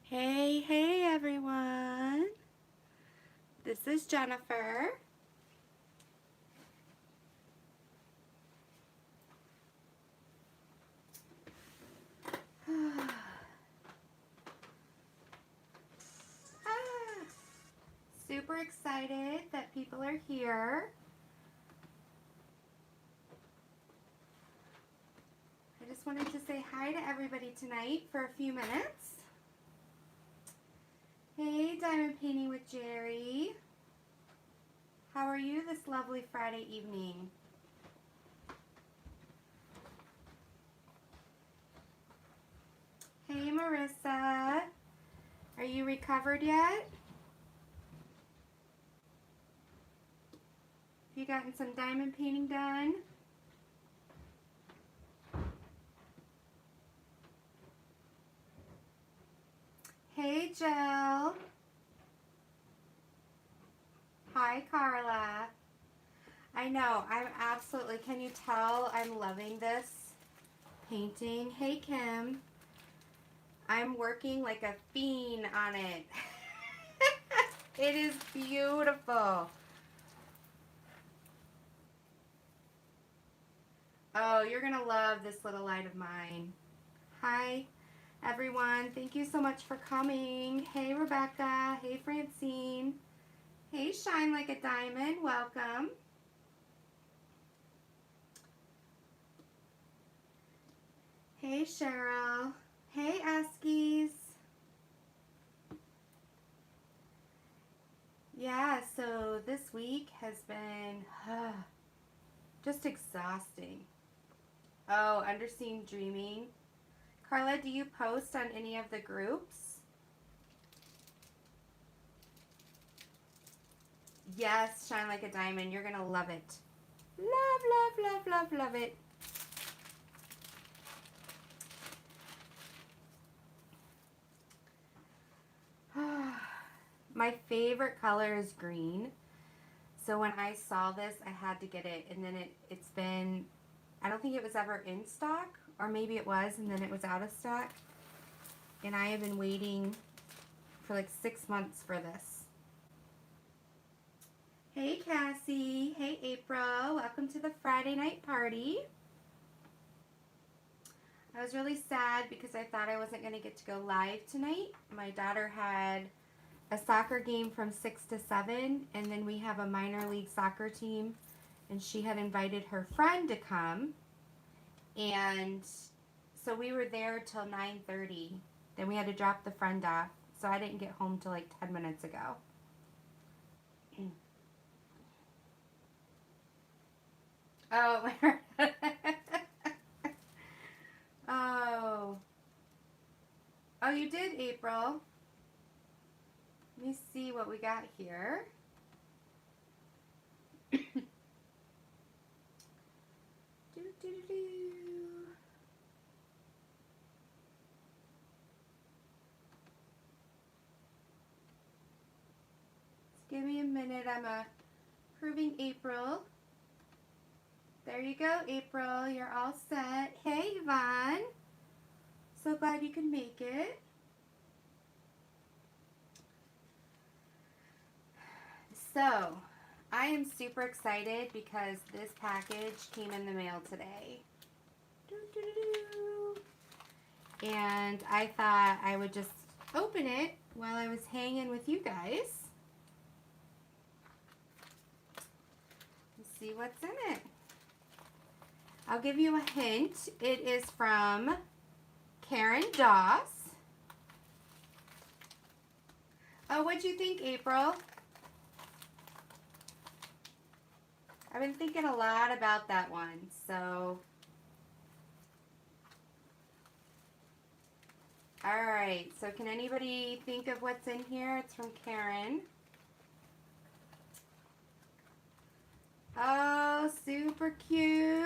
Hey, hey everyone. This is Jennifer. Super excited that people are here. I just wanted to say hi to everybody tonight for a few minutes. Hey, Diamond Painting with Jerry. How are you this lovely Friday evening? Hey, Marissa. Are you recovered yet? Have you gotten some diamond painting done? Hey, Jill. Hi, Carla. I know, I'm absolutely, can you tell I'm loving this painting? Hey, Kim. I'm working like a fiend on it. It is beautiful. Oh, you're going to love this little light of mine. Hi, everyone. Thank you so much for coming. Hey, Rebecca. Hey, Francine. Hey, Shine Like a Diamond. Welcome. Hey, Cheryl. Hey, Eskies. Yeah, so this week has been just exhausting. Oh, Underseen Dreaming. Carla, do you post on any of the groups? Yes, Shine Like a Diamond. You're going to love it. Love, love, love, love, love it. My favorite color is green. So when I saw this, I had to get it. And then it's been, I don't think it was ever in stock. Or maybe it was, and then it was out of stock. And I have been waiting for like 6 months for this. Hey, Cassie. Hey, April. Welcome to the Friday night party. I was really sad because I thought I wasn't going to get to go live tonight. My daughter had a soccer game from 6 to 7, and then we have a minor league soccer team, and she had invited her friend to come, and so we were there till 9:30. Then we had to drop the friend off, so I didn't get home till like 10 minutes ago. Oh, oh, oh, you did, April. Let me see what we got here. Do, do, do, do. Give me a minute. I'm approving April. There you go, April. You're all set. Hey, Yvonne. So glad you could make it. So, I am super excited because this package came in the mail today. And I thought I would just open it while I was hanging with you guys. Let's see what's in it. I'll give you a hint. It is from Karen Doss. Oh, what'd you think, April? I've been thinking a lot about that one, so. Alright, so can anybody think of what's in here? It's from Karen. Oh, super cute.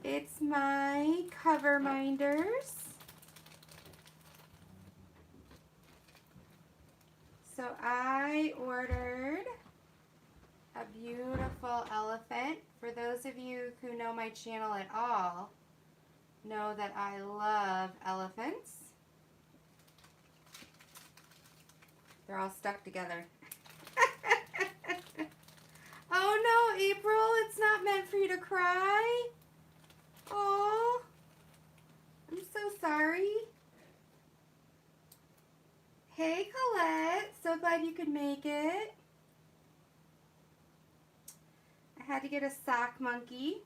It's my cover minders. So I ordered a beautiful elephant. For those of you who know my channel at all, know that I love elephants. They're all stuck together. Oh no, April, it's not meant for you to cry. Oh, I'm so sorry. Hey, Colette. So glad you could make it. I had to get a sock monkey.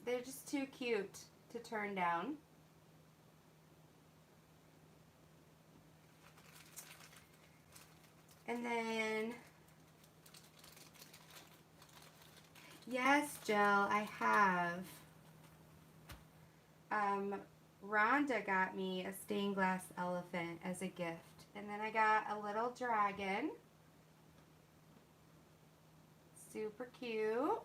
They're just too cute to turn down. And then, yes, Jill, I have. Rhonda got me a stained glass elephant as a gift. And then I got a little dragon. Super cute.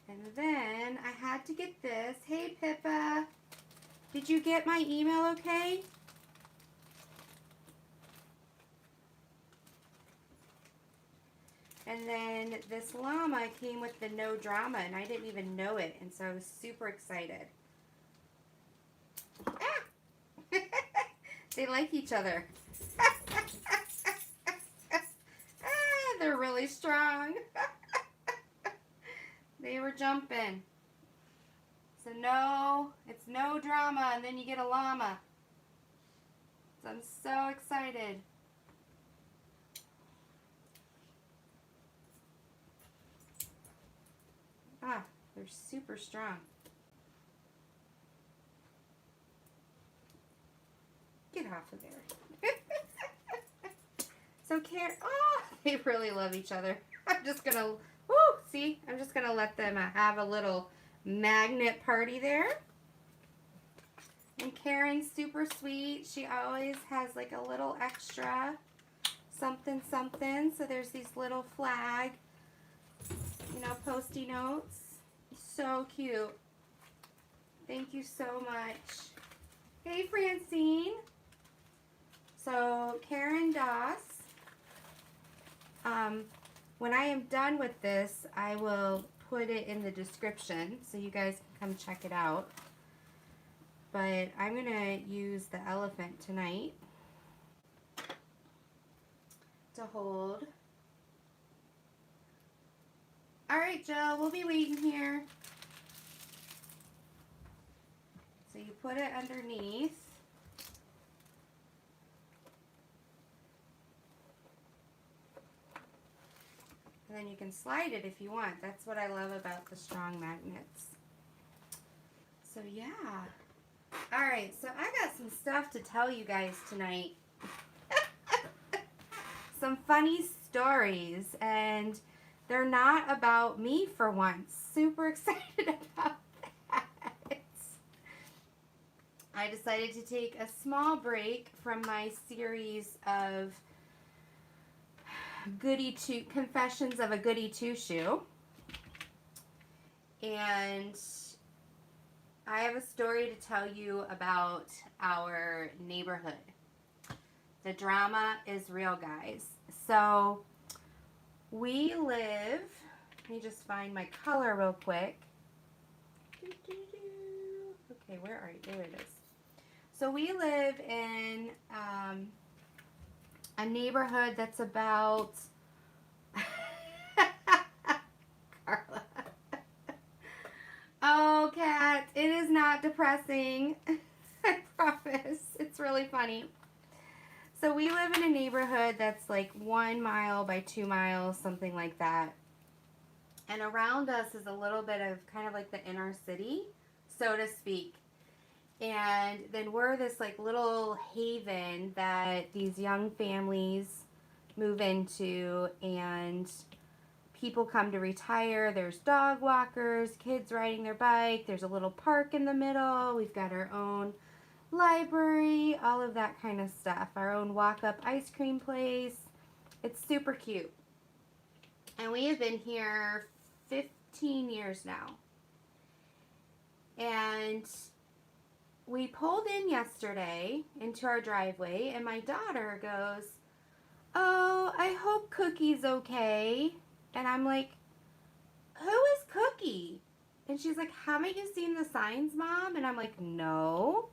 And then I had to get this. Hey, Pippa. Did you get my email okay? And then this llama came with the no drama, and I didn't even know it, and so I was super excited. Ah! They like each other. They're really strong. They were jumping. So no, it's no drama, and then you get a llama. So I'm so excited. Ah, they're super strong. Get off of there. So Karen, oh, they really love each other. I'm just gonna, woo, see, I'm just gonna let them have a little magnet party there. And Karen's super sweet. She always has like a little extra something something. So there's these little flag, you know, post-it notes. So cute. Thank you so much. Hey, Francine. So Karen Doss. When I am done with this, I will put it in the description so you guys can come check it out. But I'm going to use the elephant tonight to hold. All right, Jill, we'll be waiting here. So you put it underneath. And then you can slide it if you want. That's what I love about the strong magnets. So yeah. All right, so I got some stuff to tell you guys tonight. Some funny stories, and they're not about me for once. Super excited about that. I decided to take a small break from my series of Confessions of a Goody Two-Shoe. And I have a story to tell you about our neighborhood. The drama is real, guys. So we live, let me just find my color real quick. Okay, where are you? There it is. So we live in a neighborhood that's about Carla. Oh, Kat, it is not depressing. I promise. It's really funny. So we live in a neighborhood that's like 1 mile by 2 miles, something like that. And around us is a little bit of kind of like the inner city, so to speak. And then we're this like little haven that these young families move into, and people come to retire. There's dog walkers, kids riding their bike. There's a little park in the middle. We've got our own library, all of that kind of stuff. Our own walk-up ice cream place. It's super cute. And we have been here 15 years now. And we pulled in yesterday into our driveway, and my daughter goes, "Oh, I hope Cookie's okay." And I'm like, "Who is Cookie?" And she's like, haven't you seen the signs, Mom? And I'm like, no.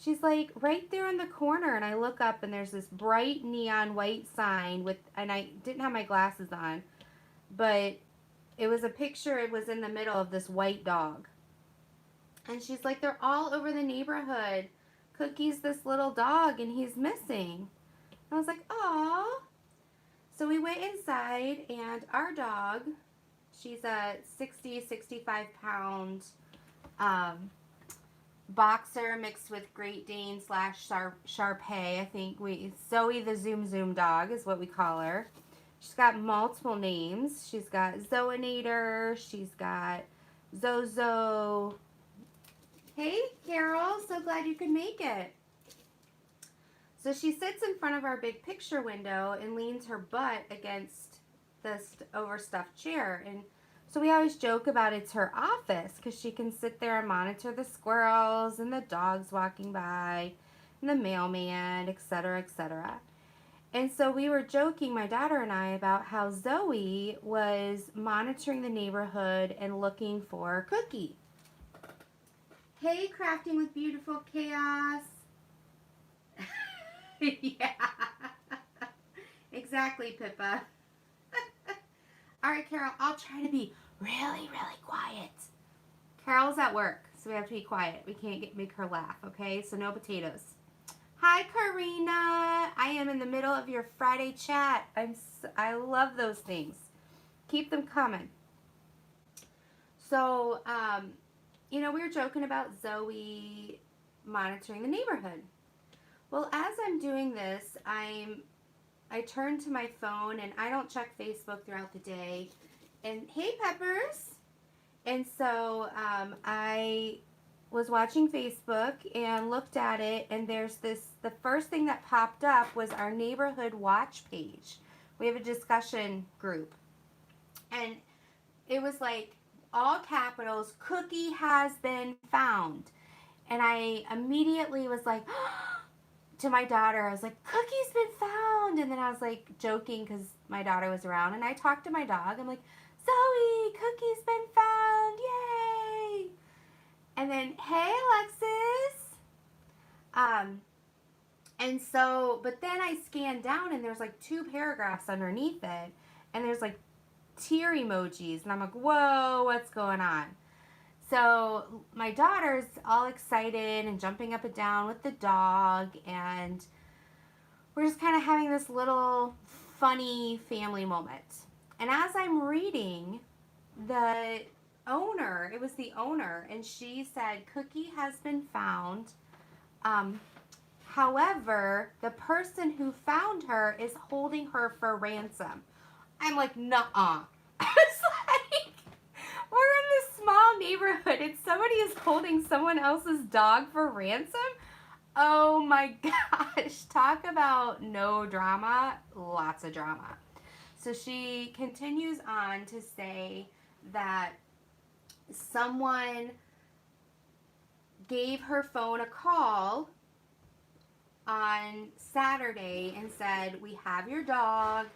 She's like, right there in the corner. And I look up and there's this bright neon white sign with, and I didn't have my glasses on, but it was a picture. It was in the middle of this white dog. And she's like, they're all over the neighborhood. Cookie's this little dog and he's missing. I was like, aw. So we went inside and our dog, she's a 65 pound boxer mixed with Great Dane / Shar-Pei. I think Zoe the Zoom Zoom dog is what we call her. She's got multiple names. She's got Zoinator. She's got Zozo. Hey, Carol. So glad you could make it. So she sits in front of our big picture window and leans her butt against this overstuffed chair. And so we always joke about it's her office because she can sit there and monitor the squirrels and the dogs walking by and the mailman, etc., etc. And so we were joking, my daughter and I, about how Zoe was monitoring the neighborhood and looking for Cookie. Hey, Crafting with Beautiful Chaos. Yeah. Exactly, Pippa. All right, Carol, I'll try to be really, really quiet. Carol's at work, so we have to be quiet. We can't make her laugh, okay? So no potatoes. Hi, Karina. I am in the middle of your Friday chat. I love those things. Keep them coming. So, you know, we were joking about Zoe monitoring the neighborhood. Well, as I'm doing this, I turn to my phone and I don't check Facebook throughout the day. And hey, Peppers. And so I was watching Facebook and looked at it, and there's the first thing that popped up was our neighborhood watch page. We have a discussion group. And it was like all capitals, Cookie has been found. And I immediately was like, to my daughter, I was like, Cookie's been found. And then I was like joking because my daughter was around, and I talked to my dog. I'm like, Zoe, Cookie's been found, yay. And then, hey, Alexis. And so, but then I scanned down and there's like 2 paragraphs underneath it, and there's like tear emojis, and I'm like, whoa, what's going on? So my daughter's all excited and jumping up and down with the dog, and we're just kind of having this little funny family moment. And as I'm reading, the owner, it was the owner, and she said, Cookie has been found. However, the person who found her is holding her for ransom. I'm like, nuh-uh. I was like, we're in this small neighborhood and somebody is holding someone else's dog for ransom? Oh my gosh. Talk about no drama. Lots of drama. So she continues on to say that someone gave her phone a call on Saturday and said, we have your dog,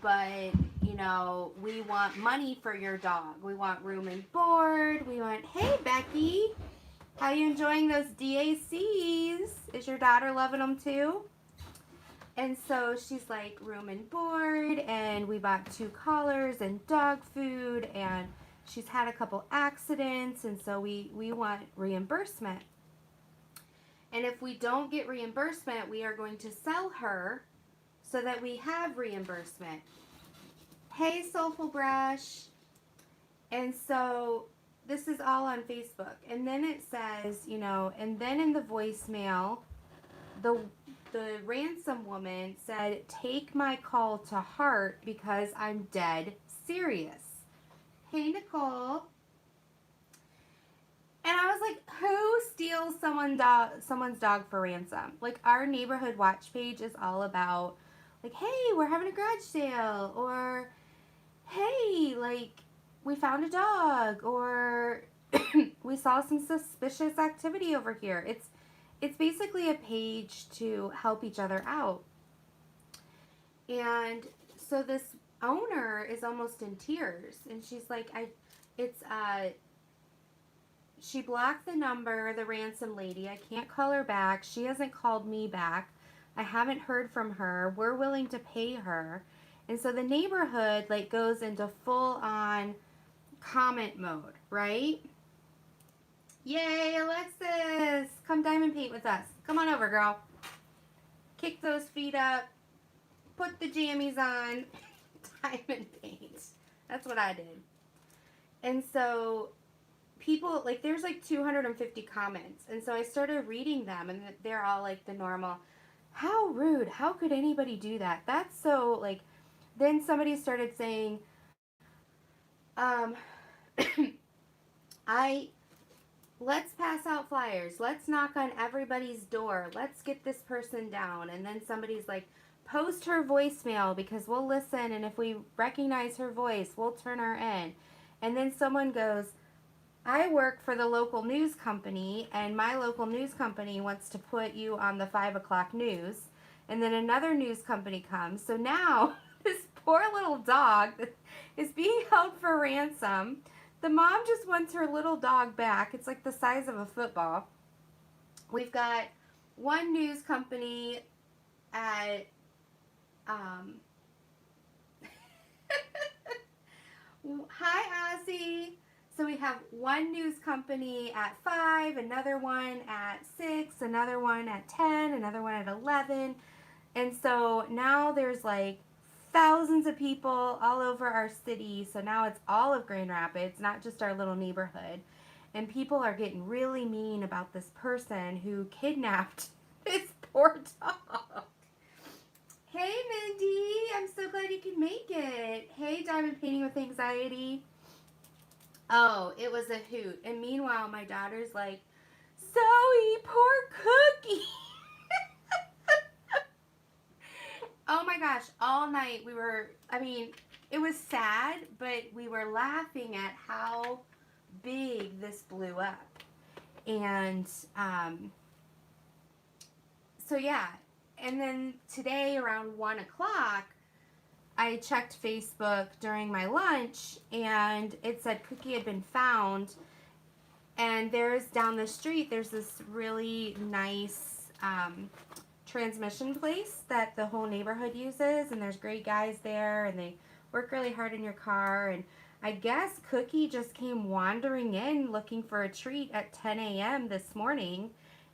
but, you know, we want money for your dog. We want room and board. We want, hey, Becky, how you enjoying those DACs? Is your daughter loving them too? And so she's like, room and board, and we bought 2 collars and dog food, and she's had a couple accidents, and so we want reimbursement. And if we don't get reimbursement, we are going to sell her so that we have reimbursement. Hey, Soulful Brush. And so this is all on Facebook. And then it says, you know, and then in the voicemail, the ransom woman said, take my call to heart because I'm dead serious. Hey, Nicole. And I was like, who steals someone's dog for ransom? Like, our neighborhood watch page is all about, like, hey, we're having a garage sale, or hey, like, we found a dog, or we saw some suspicious activity over here. It's basically a page to help each other out. And so this owner is almost in tears, and she's like, she blocked the number, the ransom lady. I can't call her back. She hasn't called me back. I haven't heard from her. We're willing to pay her. And so the neighborhood like goes into full on comment mode, right? Yay, Alexis! Come diamond paint with us. Come on over, girl. Kick those feet up. Put the jammies on. Diamond paint. That's what I did. And so people, like, there's like 250 comments. And so I started reading them, and they're all like the normal, how rude, how could anybody do that? That's so, like, then somebody started saying, let's pass out flyers. Let's knock on everybody's door. Let's get this person down. And then somebody's like, post her voicemail because we'll listen. And if we recognize her voice, we'll turn her in. And then someone goes, I work for the local news company, and my local news company wants to put you on the 5 o'clock news. And then another news company comes. So now this poor little dog is being held for ransom. The mom just wants her little dog back. It's like the size of a football. We've got one news company at hi Ozzy. So we have one news company at 5, another one at 6, another one at 10, another one at 11. And so now there's like thousands of people all over our city. So now it's all of Grand Rapids, not just our little neighborhood. And people are getting really mean about this person who kidnapped this poor dog. Hey Mindy, I'm so glad you can make it. Hey Diamond Painting with Anxiety. Oh, it was a hoot. And meanwhile, my daughter's like, Zoe, poor Cookie. Oh my gosh, all night we were, I mean, it was sad, but we were laughing at how big this blew up. And so yeah, and then today around 1 o'clock, I checked Facebook during my lunch, and it said Cookie had been found. And there's down the street, there's this really nice transmission place that the whole neighborhood uses, and there's great guys there, and they work really hard in your car. And I guess Cookie just came wandering in looking for a treat at 10 a.m. this morning,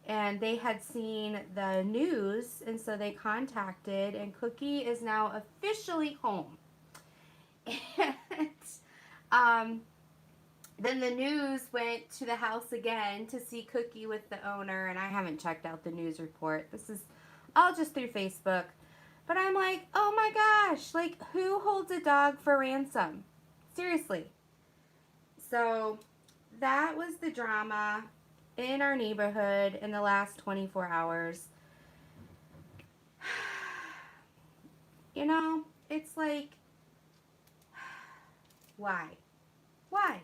and they had seen the news, and so they contacted, and Cookie is now officially home. And then the news went to the house again to see Cookie with the owner, and I haven't checked out the news report. This is all just through Facebook. But I'm like, oh my gosh, like, who holds a dog for ransom? Seriously. So that was the drama in our neighborhood in the last 24 hours. You know, it's like, why? Why?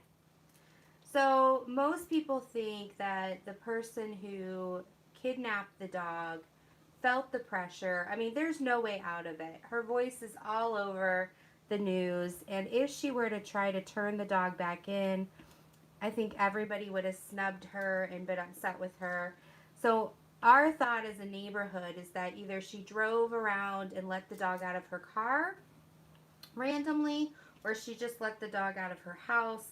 So most people think that the person who kidnapped the dog felt the pressure. I mean, there's no way out of it. Her voice is all over the news, and if she were to try to turn the dog back in, I think everybody would have snubbed her and been upset with her. So our thought as a neighborhood is that either she drove around and let the dog out of her car randomly, or she just let the dog out of her house,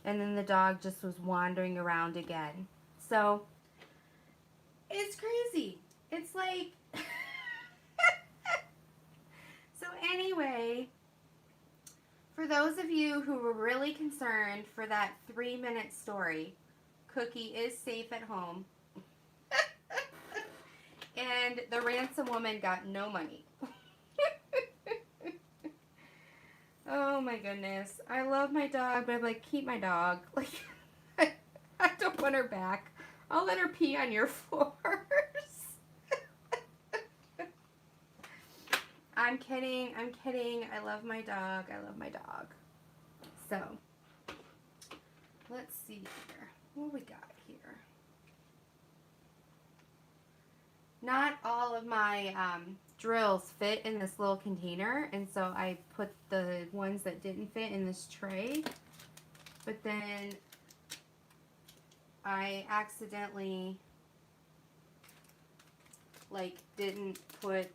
and then the dog just was wandering around again. So it's crazy. It's like, so anyway, for those of you who were really concerned for that 3-minute story, Cookie is safe at home. And the ransom woman got no money. Oh my goodness. I love my dog, but I'm like, keep my dog. Like, I don't want her back. I'll let her pee on your floors. I'm kidding. I'm kidding. I love my dog. I love my dog. So, let's see here. What we got here? Not all of my drills fit in this little container, and so I put the ones that didn't fit in this tray. But then I accidentally like didn't put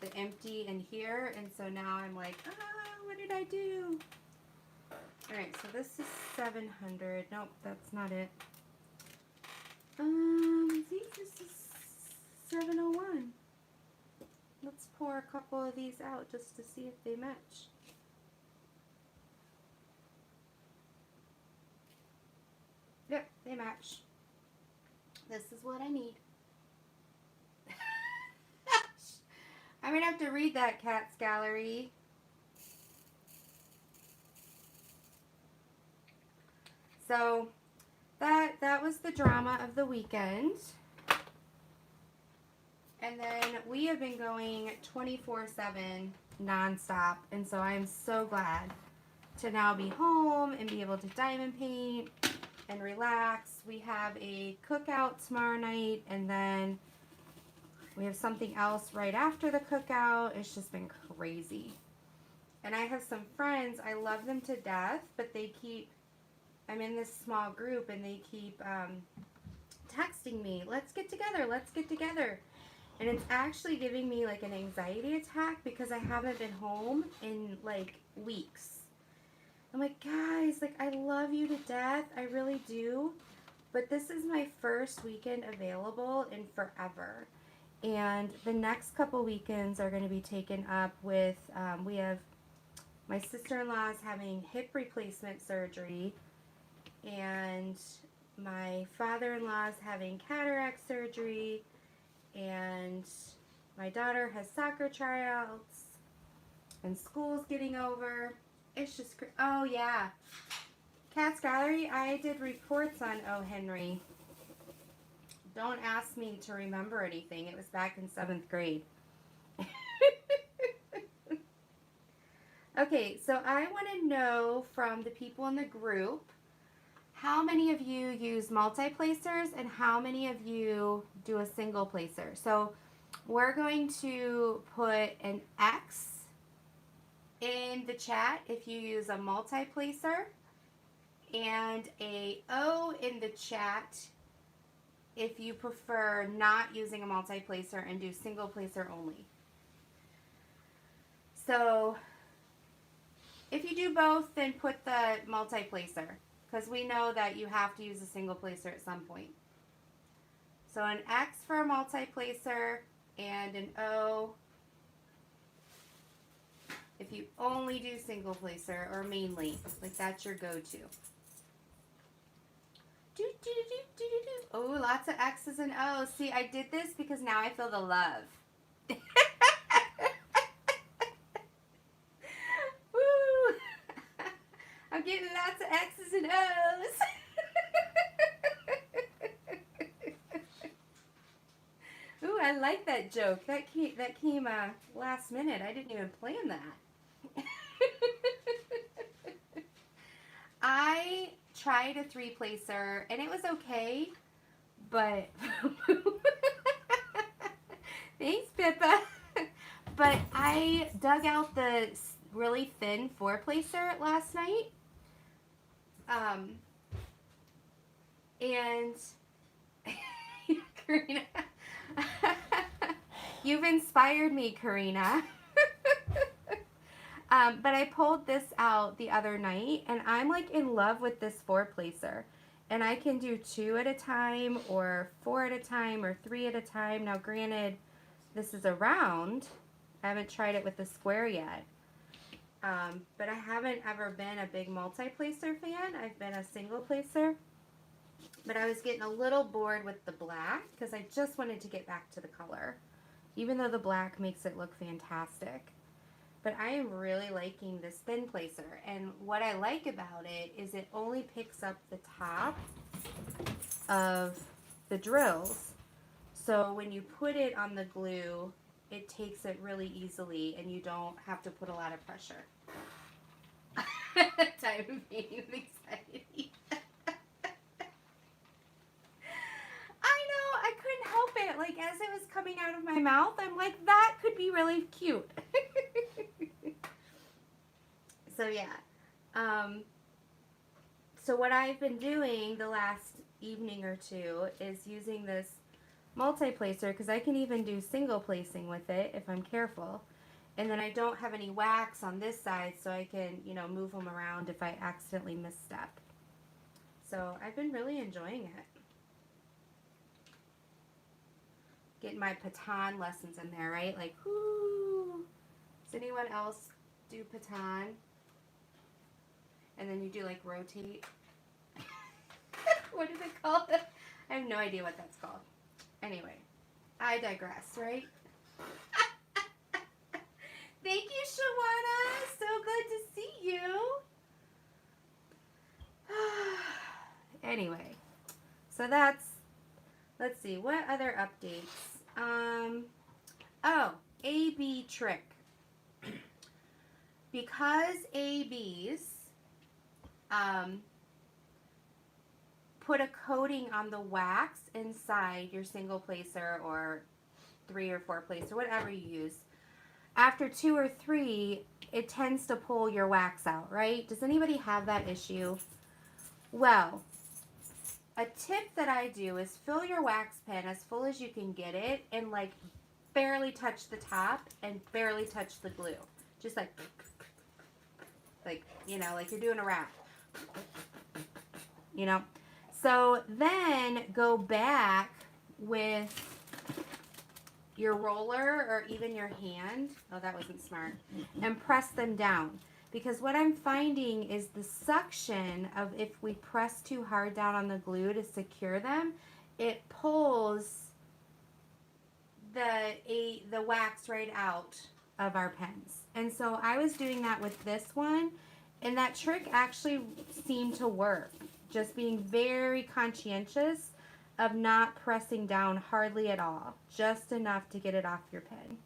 the empty in here, and so now I'm like, what did I do? All right, so this is 700. Nope, that's not it. I think this is 701. Let's pour a couple of these out just to see if they match. Yep, they match. This is what I need. I'm gonna have to read that, Cat's Gallery. So that was the drama of the weekend. And then we have been going 24/7 nonstop, and so I'm so glad to now be home and be able to diamond paint and relax. We have a cookout tomorrow night, and then we have something else right after the cookout. It's just been crazy. And I have some friends, I love them to death, but they keep, I'm in this small group, and they keep texting me, let's get together, let's get together. And it's actually giving me like an anxiety attack because I haven't been home in like weeks. I'm like, guys, like I love you to death. I really do. But this is my first weekend available in forever. And the next couple weekends are going to be taken up with, we have, my sister-in-law is having hip replacement surgery. And my father-in-law is having cataract surgery. And my daughter has soccer tryouts, and school's getting over. It's just, oh yeah. Cat's Gallery, I did reports on O. Henry. Don't ask me to remember anything. It was back in 7th grade. Okay, so I want to know from the people in the group, how many of you use multi-placers and how many of you do a single placer? So we're going to put an X in the chat if you use a multi-placer, and a O in the chat if you prefer not using a multi-placer and do single placer only. So if you do both, then put the multi-placer, because we know that you have to use a single placer at some point. So an X for a multi-placer and an O if you only do single placer, or mainly, like that's your go-to. Oh, lots of X's and O's. See, I did this because now I feel the love. Woo! I'm getting lots of X's and O's. Ooh, I like that joke. That came last minute. I didn't even plan that. I tried a 3-placer and it was okay, but thanks, Pippa. But I dug out the really thin 4-placer last night. And Karina, you've inspired me, Karina. But I pulled this out the other night, and I'm like in love with this 4-placer. And I can do 2 at a time, or 4 at a time, or 3 at a time. Now, granted, this is a round. I haven't tried it with the square yet. But I haven't ever been a big multi-placer fan. I've been a single placer. But I was getting a little bored with the black because I just wanted to get back to the color, even though the black makes it look fantastic. But I am really liking this thin placer, and what I like about it is it only picks up the top of the drills. So when you put it on the glue, it takes it really easily, and you don't have to put a lot of pressure. Time of painting with anxiety. I couldn't help it. Like, as it was coming out of my mouth, I'm like, that could be really cute. So, yeah. So what I've been doing the last evening or two is using this multi-placer, because I can even do single placing with it if I'm careful. And then I don't have any wax on this side, so I can, you know, move them around if I accidentally misstep. So I've been really enjoying it. Getting my baton lessons in there, right? Like, whoo. Does anyone else do baton? And then you do like rotate. What is it called? I have no idea what that's called. Anyway, I digress, right? Thank you, Shawana. So good to see you. Anyway, so that's, let's see, what other updates? Oh, AB trick. Because ABs put a coating on the wax inside your single placer or 3 or 4 placer, whatever you use, after 2 or 3, it tends to pull your wax out, right? Does anybody have that issue? Well, a tip that I do is fill your wax pen as full as you can get it and like barely touch the top and barely touch the glue. Just like, you know, like you're doing a wrap, you know? So then go back with your roller or even your hand. Oh, that wasn't smart. And press them down. Because what I'm finding is the suction of, if we press too hard down on the glue to secure them, it pulls the wax right out of our pens. And so I was doing that with this one, and that trick actually seemed to work. Just being very conscientious of not pressing down hardly at all, just enough to get it off your pen.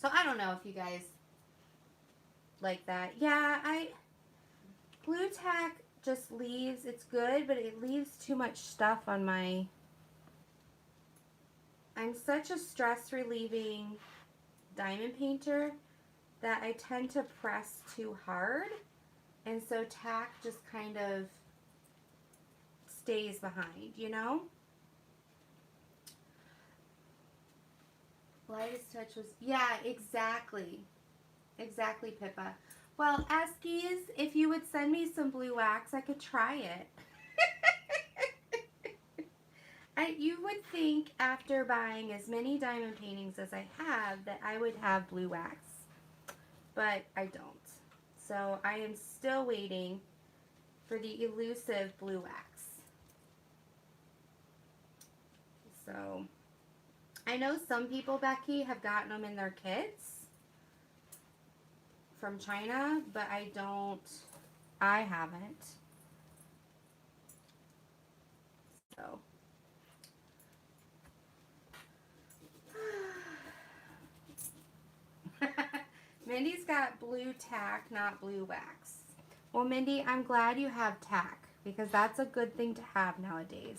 So I don't know if you guys like that. Yeah, glue tack just leaves, it's good, but it leaves too much stuff on my, I'm such a stress relieving diamond painter that I tend to press too hard, and so tack just kind of stays behind, you know? Lightest touch was, yeah, exactly. Exactly, Pippa. Well, Eskies, if you would send me some blue wax, I could try it. You would think after buying as many diamond paintings as I have that I would have blue wax, but I don't. So I am still waiting for the elusive blue wax. So I know some people, Becky, have gotten them in their kits from China, but I haven't. So Mindy's got blue tack, not blue wax. Well, Mindy, I'm glad you have tack, because that's a good thing to have nowadays.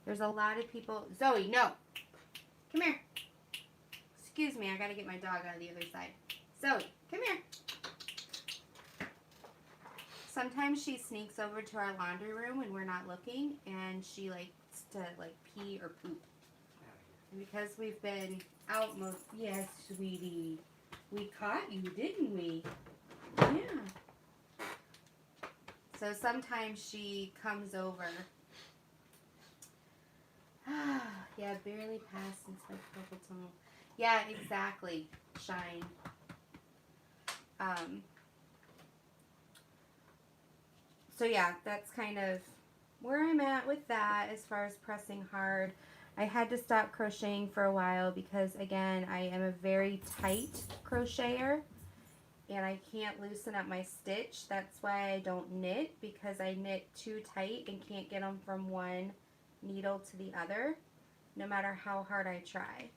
There's a lot of people. Zoe, no. Come here. Excuse me, I gotta get my dog out of the other side. Zoe, come here. Sometimes she sneaks over to our laundry room when we're not looking, and she likes to like pee or poop. And because we've been out most, yes, sweetie, we caught you, didn't we? Yeah. So sometimes she comes over. Yeah, barely passed since my purple tone. Yeah, exactly. Shine. So yeah, that's kind of where I'm at with that as far as pressing hard. I had to stop crocheting for a while because, again, I am a very tight crocheter and I can't loosen up my stitch. That's why I don't knit, because I knit too tight and can't get them from one needle to the other, no matter how hard I try.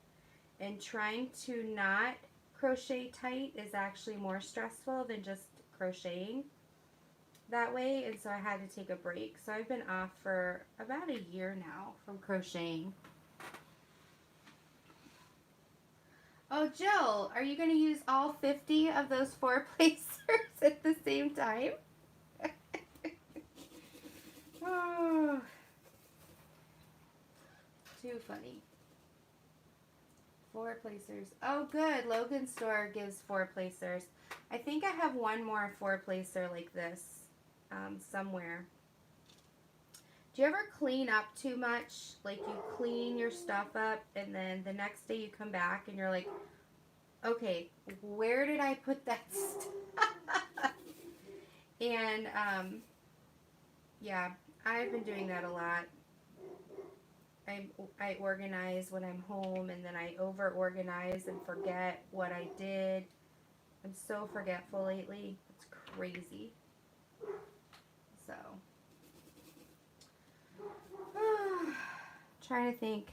And trying to not crochet tight is actually more stressful than just crocheting that way, and so I had to take a break. So I've been off for about a year now from crocheting. Oh, Jill, are you going to use all 50 of those 4 placers at the same time? Oh. Too funny. 4 placers. Oh, good. Logan's store gives 4 placers. I think I have one more 4 placer like this somewhere. Do you ever clean up too much? Like you clean your stuff up and then the next day you come back and you're like, okay, where did I put that stuff? And yeah, I've been doing that a lot. I organize when I'm home and then I over organize and forget what I did. I'm so forgetful lately. It's crazy. So, trying to think.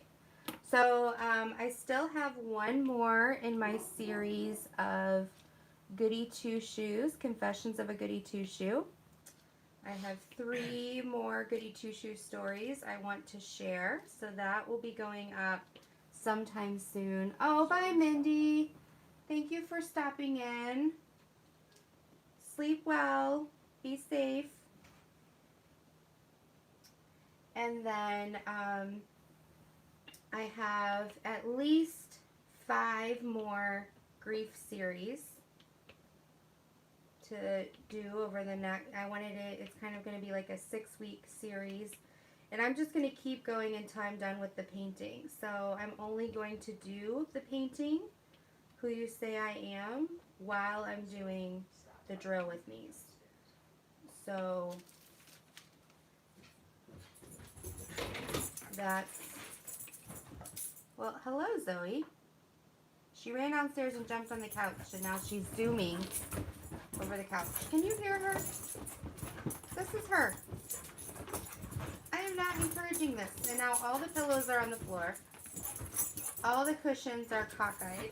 So, I still have one more in my series of Goody Two Shoes, Confessions of a Goody Two Shoe. I have 3 more Goody Two Shoe stories I want to share, so that will be going up sometime soon. Oh, bye, Mindy. Thank you for stopping in. Sleep well. Be safe. And then I have at least 5 more grief series to do over the next. It's kind of going to be like a 6-week series. And I'm just going to keep going until I'm done with the painting. So I'm only going to do the painting, Who You Say I Am, while I'm doing the drill with me's. So that's, well, hello, Zoe. She ran downstairs and jumped on the couch, and now she's zooming over the couch. Can you hear her? This is her. I am not encouraging this. And now all the pillows are on the floor. All the cushions are cockeyed.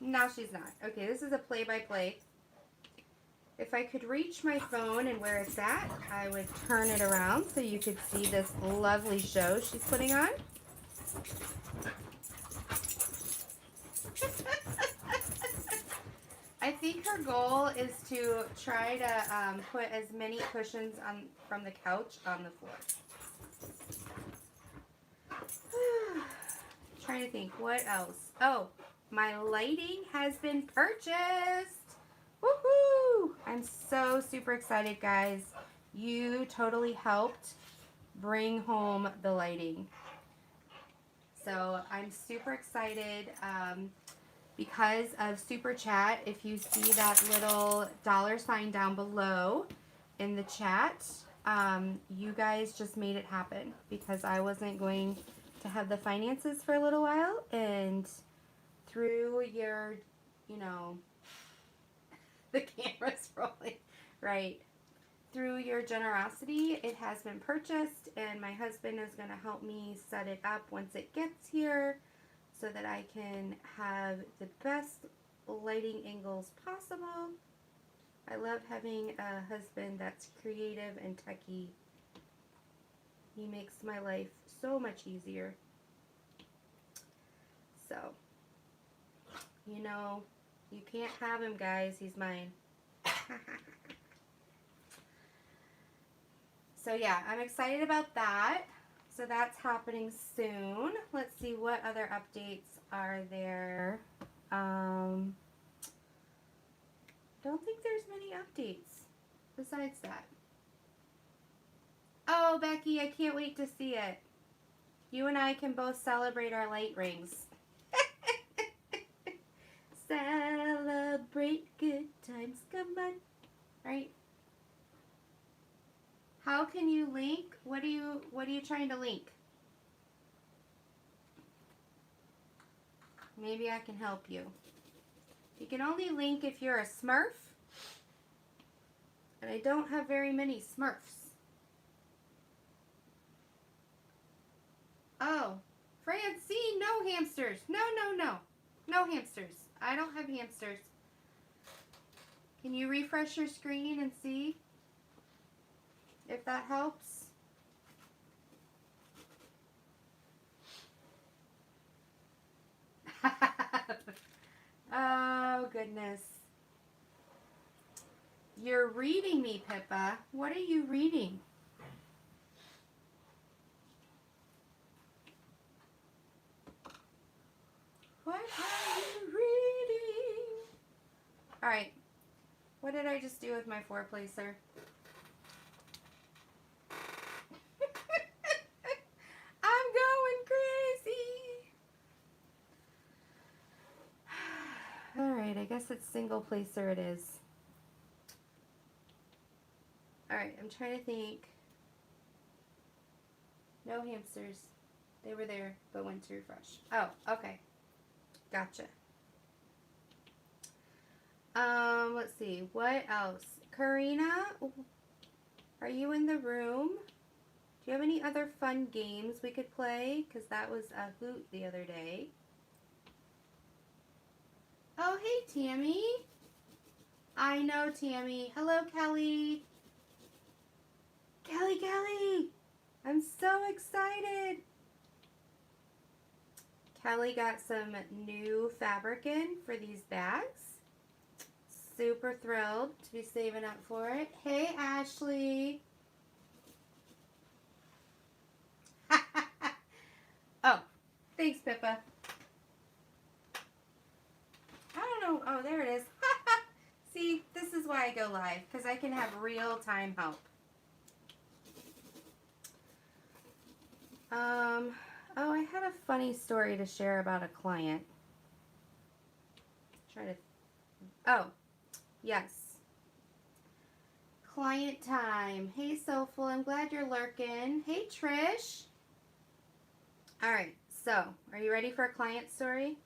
Now she's not. Okay, this is a play-by-play. If I could reach my phone and where it's at, I would turn it around so you could see this lovely show she's putting on. I think her goal is to try to put as many cushions from the couch on the floor. Trying to think, what else? Oh, my lighting has been purchased. Woohoo! I'm so super excited, guys. You totally helped bring home the lighting. So I'm super excited because of Super Chat. If you see that little $sign down below in the chat, you guys just made it happen because I wasn't going to have the finances for a little while, and through your, the camera's rolling, right? Through your generosity, it has been purchased, and my husband is going to help me set it up once it gets here so that I can have the best lighting angles possible. I love having a husband that's creative and techie. He makes my life so much easier. So, you can't have him, guys. He's mine. So yeah, I'm excited about that. So that's happening soon. Let's see what other updates are there. Don't think there's many updates besides that. Oh, Becky, I can't wait to see it. You and I can both celebrate our light rings. Celebrate good times, come on. Right? How can you link? What are you trying to link? Maybe I can help you. You can only link if you're a Smurf. And I don't have very many Smurfs. Oh, Francine, no hamsters. No. No hamsters. I don't have hamsters. Can you refresh your screen and see if that helps? Oh, goodness. You're reading me, Pippa. What are you reading? What are you reading? All right. What did I just do with my four placer? I'm going crazy. All right, I guess it's single placer it is. All right, I'm trying to think. No hamsters. They were there, but went to refresh. Oh, okay. Gotcha. Let's see. What else? Karina, are you in the room? Do you have any other fun games we could play? Because that was a hoot the other day. Oh, hey, Tammy. I know, Tammy. Hello, Kelly. Kelly. I'm so excited. Kelly got some new fabric in for these bags. Super thrilled to be saving up for it. Hey, Ashley. Oh, thanks, Pippa. I don't know. Oh, there it is. See, this is why I go live, because I can have real-time help. Oh, I had a funny story to share about a client. Oh, yes. Client time. Hey, Soulful, I'm glad you're lurking. Hey, Trish. All right, so are you ready for a client story?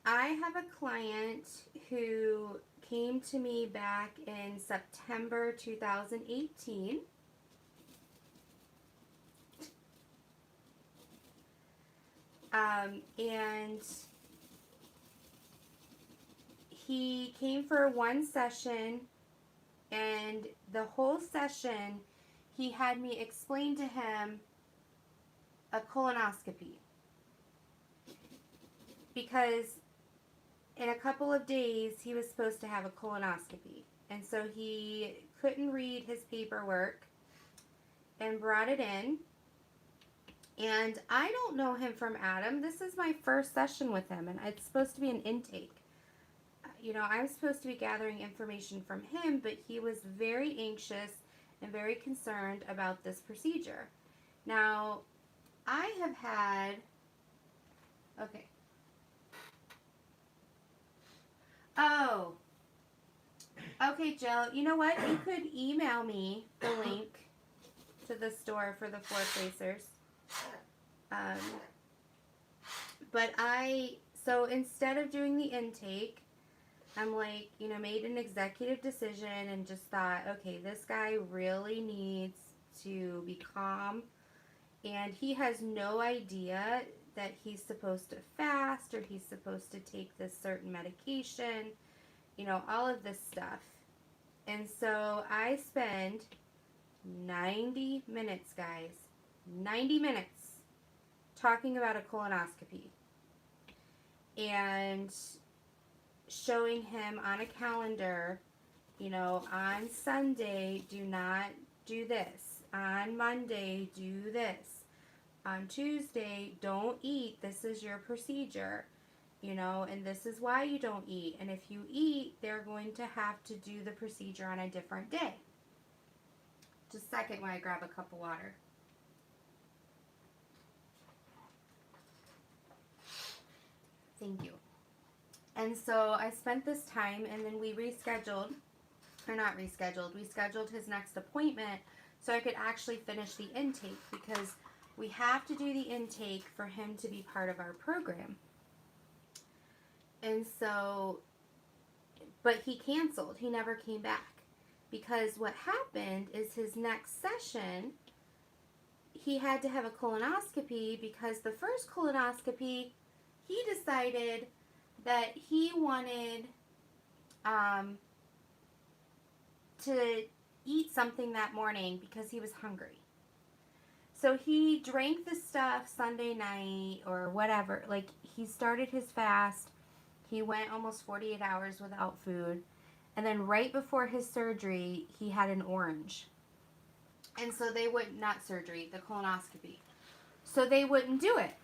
I have a client who came to me back in September 2018. And he came for one session, and the whole session he had me explain to him a colonoscopy, because in a couple of days he was supposed to have a colonoscopy, and so he couldn't read his paperwork and brought it in. And I don't know him from Adam. This is my first session with him, and it's supposed to be an intake. You know, I'm supposed to be gathering information from him, but he was very anxious and very concerned about this procedure. Now, I have had, okay. Oh, okay, Jill. You know what? You could email me the link to the store for the four placers. But so instead of doing the intake, I'm like, you know, made an executive decision and just thought, okay, this guy really needs to be calm, and he has no idea that he's supposed to fast or he's supposed to take this certain medication, you know, all of this stuff. And so I spend 90 minutes, guys, 90 minutes talking about a colonoscopy and showing him on a calendar, you know, on Sunday, do not do this. On Monday, do this. On Tuesday, don't eat. This is your procedure, you know, and this is why you don't eat. And if you eat, they're going to have to do the procedure on a different day. Just a second while I grab a cup of water. Thank you. And so I spent this time, and then we rescheduled, or not rescheduled, we scheduled his next appointment so I could actually finish the intake, because we have to do the intake for him to be part of our program. And so, but he canceled. He never came back, because what happened is his next session, he had to have a colonoscopy, because the first colonoscopy, he decided that he wanted to eat something that morning because he was hungry. So he drank the stuff Sunday night or whatever. Like, he started his fast. He went almost 48 hours without food. And then right before his surgery, he had an orange. And so they would, not surgery, the colonoscopy. So they wouldn't do it.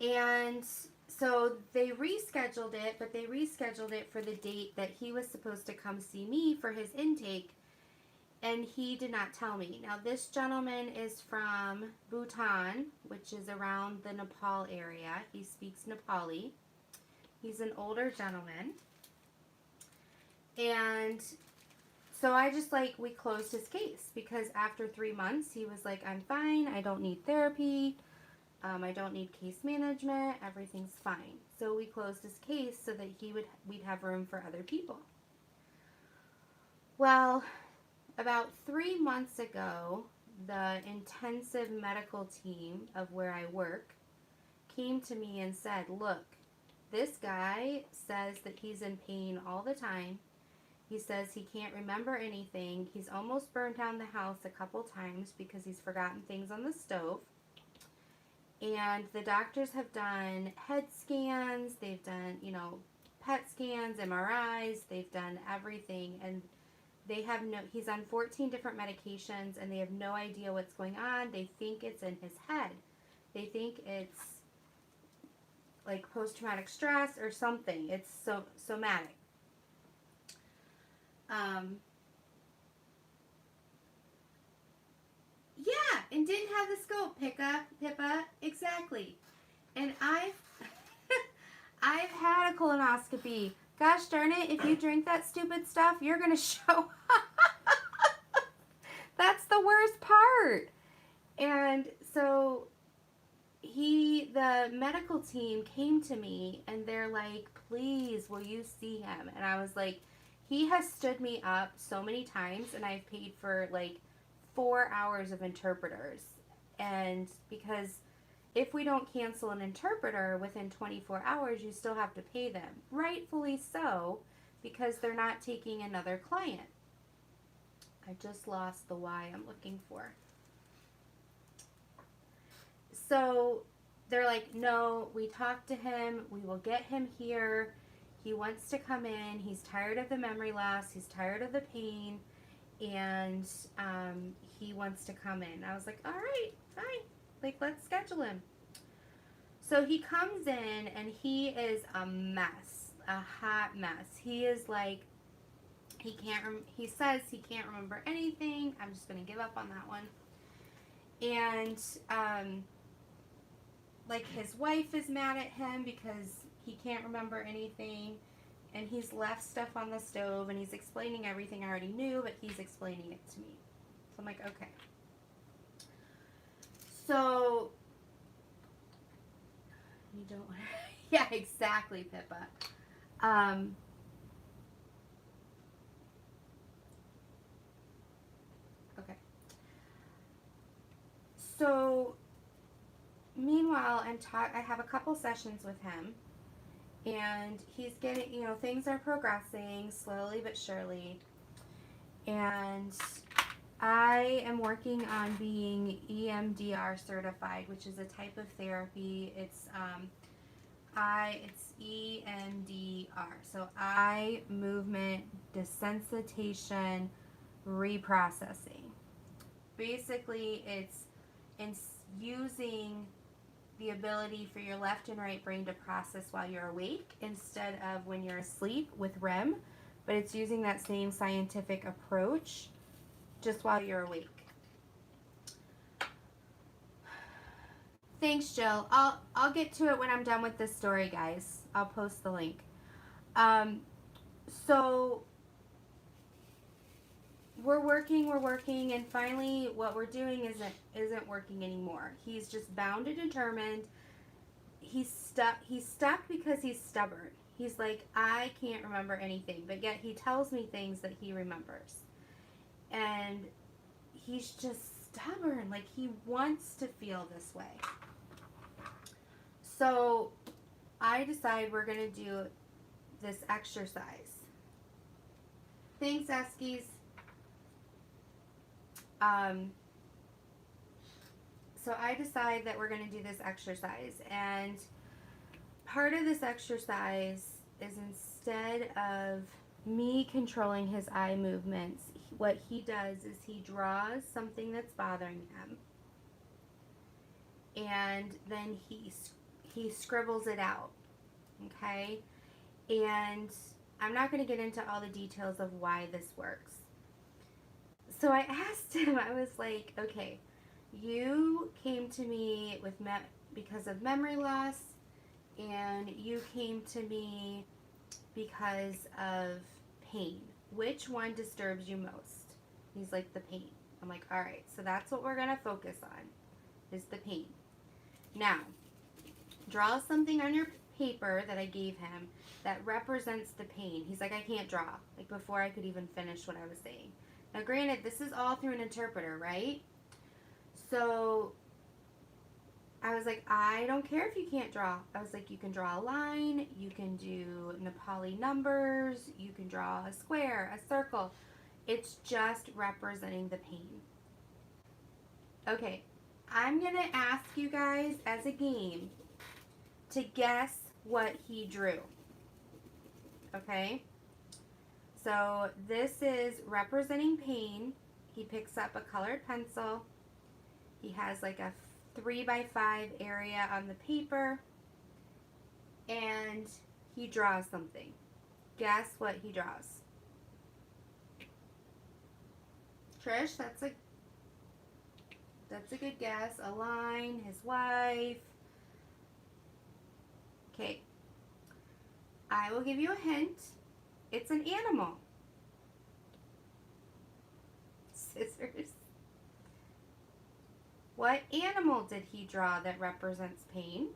And so they rescheduled it, but they rescheduled it for the date that he was supposed to come see me for his intake. And he did not tell me. Now, this gentleman is from Bhutan, which is around the Nepal area. He speaks Nepali. He's an older gentleman. And so I just, like, we closed his case because after 3 months, he was like, I'm fine. I don't need therapy. I don't need case management. Everything's fine. So we closed his case so that we'd have room for other people. Well, about 3 months ago, the intensive medical team of where I work came to me and said, look, this guy says that he's in pain all the time. He says he can't remember anything. He's almost burned down the house a couple times because he's forgotten things on the stove. And the doctors have done head scans. They've done, PET scans, MRIs. They've done everything. And they have he's on 14 different medications and they have no idea what's going on. They think it's in his head. They think it's like post-traumatic stress or something. It's somatic. Yeah, and didn't have the scope, Pippa, exactly. And I've had a colonoscopy. Gosh darn it, if you drink that stupid stuff, you're going to show That's the worst part. And so the medical team came to me and they're like, please, will you see him? And I was like, he has stood me up so many times and I've paid for like 4 hours of interpreters. And because if we don't cancel an interpreter within 24 hours, you still have to pay them. Rightfully so, because they're not taking another client. I just lost the Y I'm looking for. So they're like, no, we talked to him. We will get him here. He wants to come in. He's tired of the memory loss. He's tired of the pain. And he wants to come in. I was like, all right, fine. Like, let's schedule him. So he comes in and he is a mess, a hot mess. He is like, he says he can't remember anything. I'm just going to give up on that one. And, like, his wife is mad at him because he can't remember anything. And he's left stuff on the stove and he's explaining everything I already knew, but he's explaining it to me. So I'm like, okay. So, you don't want to, yeah, exactly, Pippa. Okay. So, meanwhile, I have a couple sessions with him, and he's getting, things are progressing slowly but surely, and I am working on being EMDR certified, which is a type of therapy. It's EMDR, so eye movement desensitization reprocessing. Basically, it's using the ability for your left and right brain to process while you're awake instead of when you're asleep with REM, but it's using that same scientific approach just while you're awake. Thanks, Jill. I'll get to it when I'm done with this story, guys. I'll post the link. So we're working, and finally what we're doing isn't working anymore. He's just bound and determined. He's stuck because he's stubborn. He's like, I can't remember anything, but yet he tells me things that he remembers. And he's just stubborn. Like, he wants to feel this way. So I decide we're going to do this exercise. Thanks, Eskies. So I decide that we're going to do this exercise. And part of this exercise is instead of me controlling his eye movements, what he does is he draws something that's bothering him, and then he scribbles it out, okay? And I'm not going to get into all the details of why this works. So I asked him, I was like, okay, you came to me with because of memory loss, and you came to me because of pain. Which one disturbs you most? He's like, the pain. I'm like, all right, so that's what we're going to focus on, is the pain. Now, draw something on your paper that I gave him that represents the pain. He's like, I can't draw, like before I could even finish what I was saying. Now, granted, this is all through an interpreter, right? So I was like, I don't care if you can't draw. I was like, you can draw a line, you can do Nepali numbers, you can draw a square, a circle. It's just representing the pain. Okay, I'm going to ask you guys as a game to guess what he drew. Okay? So this is representing pain. He picks up a colored pencil. He has like a 3x5 area on the paper, and he draws something. Guess what he draws? Trish, that's a good guess. A line, his wife. Okay. I will give you a hint. It's an animal. Scissors. What animal did he draw that represents pain?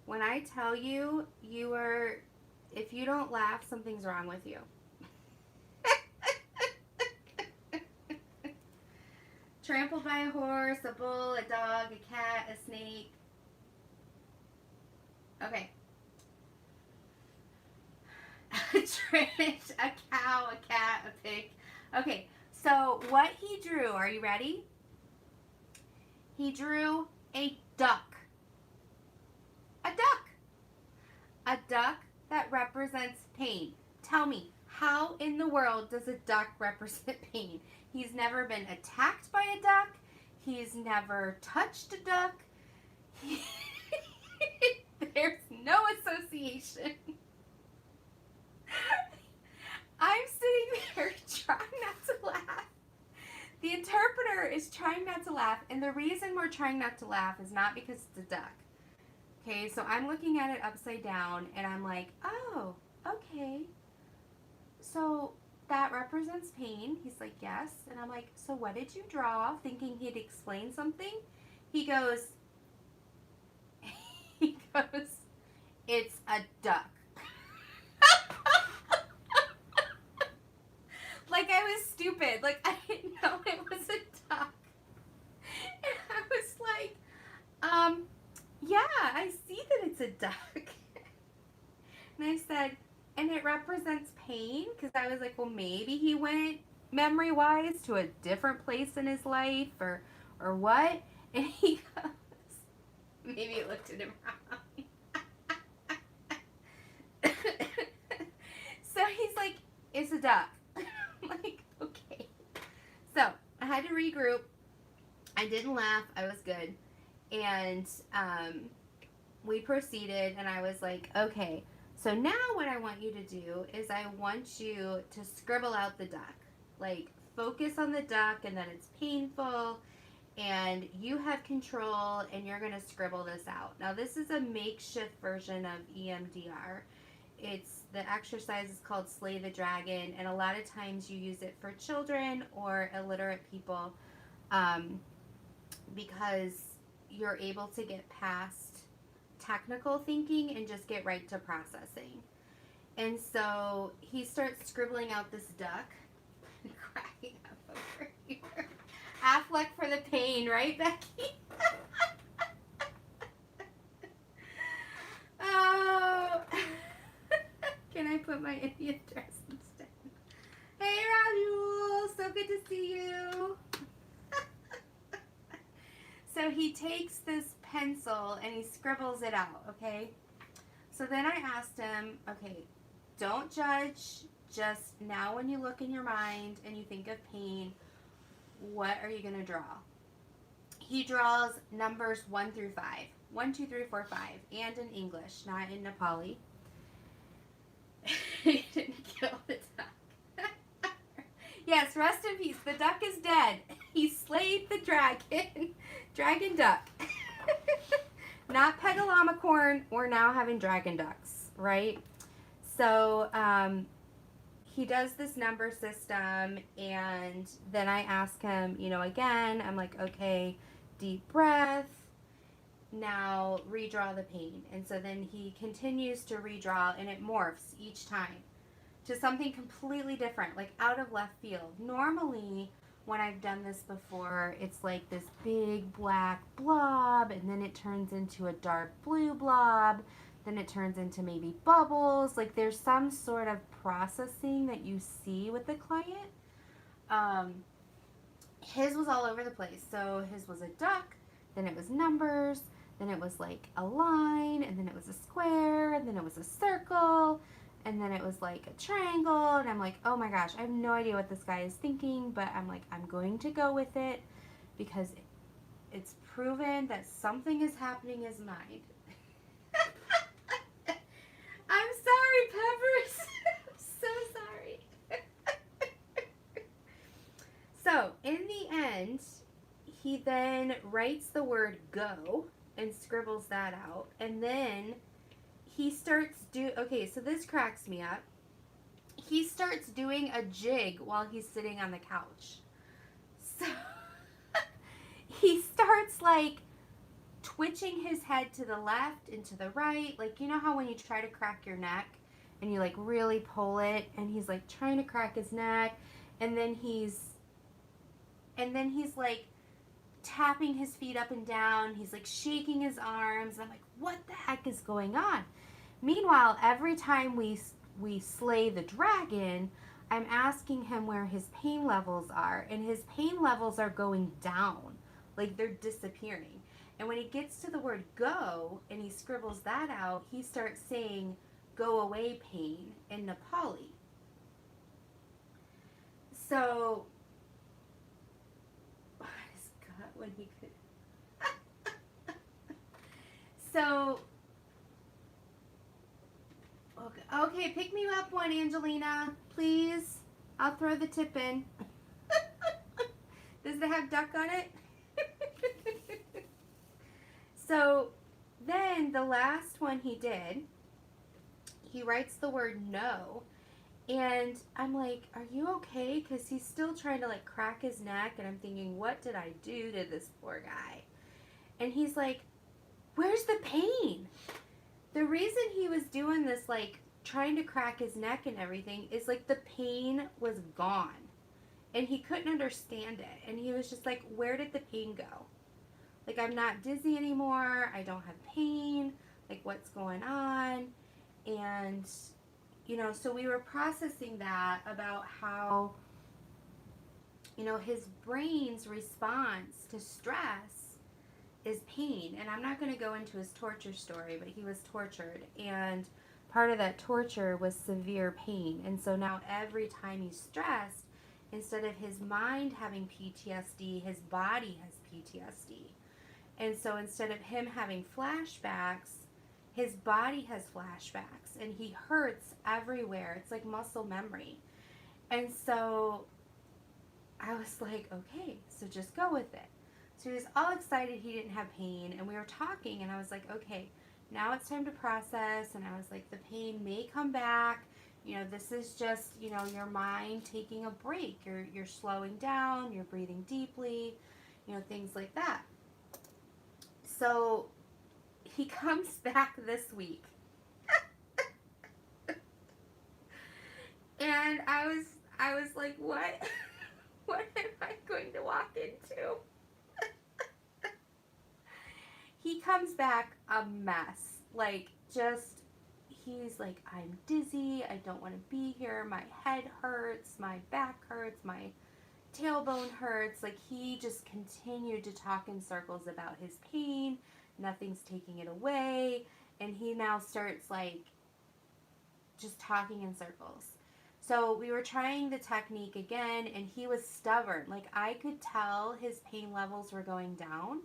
When I tell you, if you don't laugh, something's wrong with you. Trampled by a horse, a bull, a dog, a cat, a snake. Okay. A Trish, a cow, a cat, a pig. Okay, so what he drew, are you ready? He drew a duck. A duck. A duck that represents pain. Tell me, how in the world does a duck represent pain? He's never been attacked by a duck. He's never touched a duck. There's no association. I'm sitting there trying not to laugh. The interpreter is trying not to laugh, and the reason we're trying not to laugh is not because it's a duck. Okay, so I'm looking at it upside down, and I'm like, oh, okay. So that represents pain. He's like, yes. And I'm like, so what did you draw? Thinking he'd explain something. He goes, it's a duck. Like I was stupid. Like I didn't know it was a duck. And I was like, yeah, I see that it's a duck. And I said, and it represents pain? Because I was like, well, maybe he went memory-wise to a different place in his life or what? And he goes, maybe it looked at him wrong. So he's like, it's a duck. I'm like, okay. So I had to regroup. I didn't laugh. I was good. And we proceeded, and I was like, okay. So now what I want you to do is I want you to scribble out the duck. Like, focus on the duck and that it's painful, and you have control, and you're going to scribble this out. Now, this is a makeshift version of EMDR. The exercise is called Slay the Dragon, and a lot of times you use it for children or illiterate people because you're able to get past technical thinking and just get right to processing. And so he starts scribbling out this duck. Cracking up over here. Affleck for the pain, right, Becky? Oh. Can I put my Indian dress instead? Hey, Raju. So good to see you. So he takes this pencil and he scribbles it out, okay? So then I asked him, okay, don't judge. Just now when you look in your mind and you think of pain, what are you going to draw? He draws numbers 1 through 5. 1, 2, 3, 4, 5. And in English, not in Nepali. He didn't kill the duck. Yes, rest in peace. The duck is dead. He slayed the dragon. Dragon duck. Not Pegalamacorn. We're now having dragon ducks, right? So, he does this number system, and then I ask him, again, I'm like, okay, deep breath. Now redraw the pain. And so then he continues to redraw, and it morphs each time to something completely different, like out of left field. Normally, when I've done this before, it's like this big black blob, and then it turns into a dark blue blob, then it turns into maybe bubbles. Like there's some sort of processing that you see with the client. His was all over the place. So his was a duck, then it was numbers, then it was like a line, and then it was a square, and then it was a circle, and then it was like a triangle. And I'm like, oh my gosh, I have no idea what this guy is thinking, but I'm like, I'm going to go with it because it's proven that something is happening in his mind. I'm sorry, Peppers. I'm so sorry. So, in the end, he then writes the word go and scribbles that out. And then he starts okay, so this cracks me up. He starts doing a jig while he's sitting on the couch. So, he starts like twitching his head to the left and to the right. Like, you know how when you try to crack your neck and you like really pull it, and he's like trying to crack his neck, and then he's like tapping his feet up and down. He's like shaking his arms. I'm like, what the heck is going on? Meanwhile, every time we slay the dragon, I'm asking him where his pain levels are, and his pain levels are going down. Like they're disappearing. And when he gets to the word go and he scribbles that out, he starts saying go away pain in Nepali. So, his gut when he could. So, okay, pick me up one, Angelina, please. I'll throw the tip in. Does it have duck on it? So then the last one he did, he writes the word no, and I'm like, are you okay? Because he's still trying to like crack his neck, and I'm thinking, what did I do to this poor guy? And he's like, where's the pain? The reason he was doing this, like trying to crack his neck and everything, is like the pain was gone, and he couldn't understand it, and he was just like, where did the pain go? Like, I'm not dizzy anymore. I don't have pain. Like, what's going on? And, so we were processing that about how, his brain's response to stress is pain. And I'm not going to go into his torture story, but he was tortured. And part of that torture was severe pain. And so now every time he's stressed, instead of his mind having PTSD, his body has PTSD. And so instead of him having flashbacks, his body has flashbacks, and he hurts everywhere. It's like muscle memory. And so I was like, okay, so just go with it. So he was all excited he didn't have pain, and we were talking, and I was like, okay, now it's time to process. And I was like, the pain may come back. This is just, your mind taking a break. You're slowing down, you're breathing deeply, things like that. So he comes back this week. And I was like, what? What am I going to walk into? He comes back a mess. Like, just, he's like, I'm dizzy. I don't want to be here. My head hurts. My back hurts. My tailbone hurts. Like, he just continued to talk in circles about his pain. Nothing's taking it away. And he now starts, like, just talking in circles. So we were trying the technique again, and he was stubborn. Like, I could tell his pain levels were going down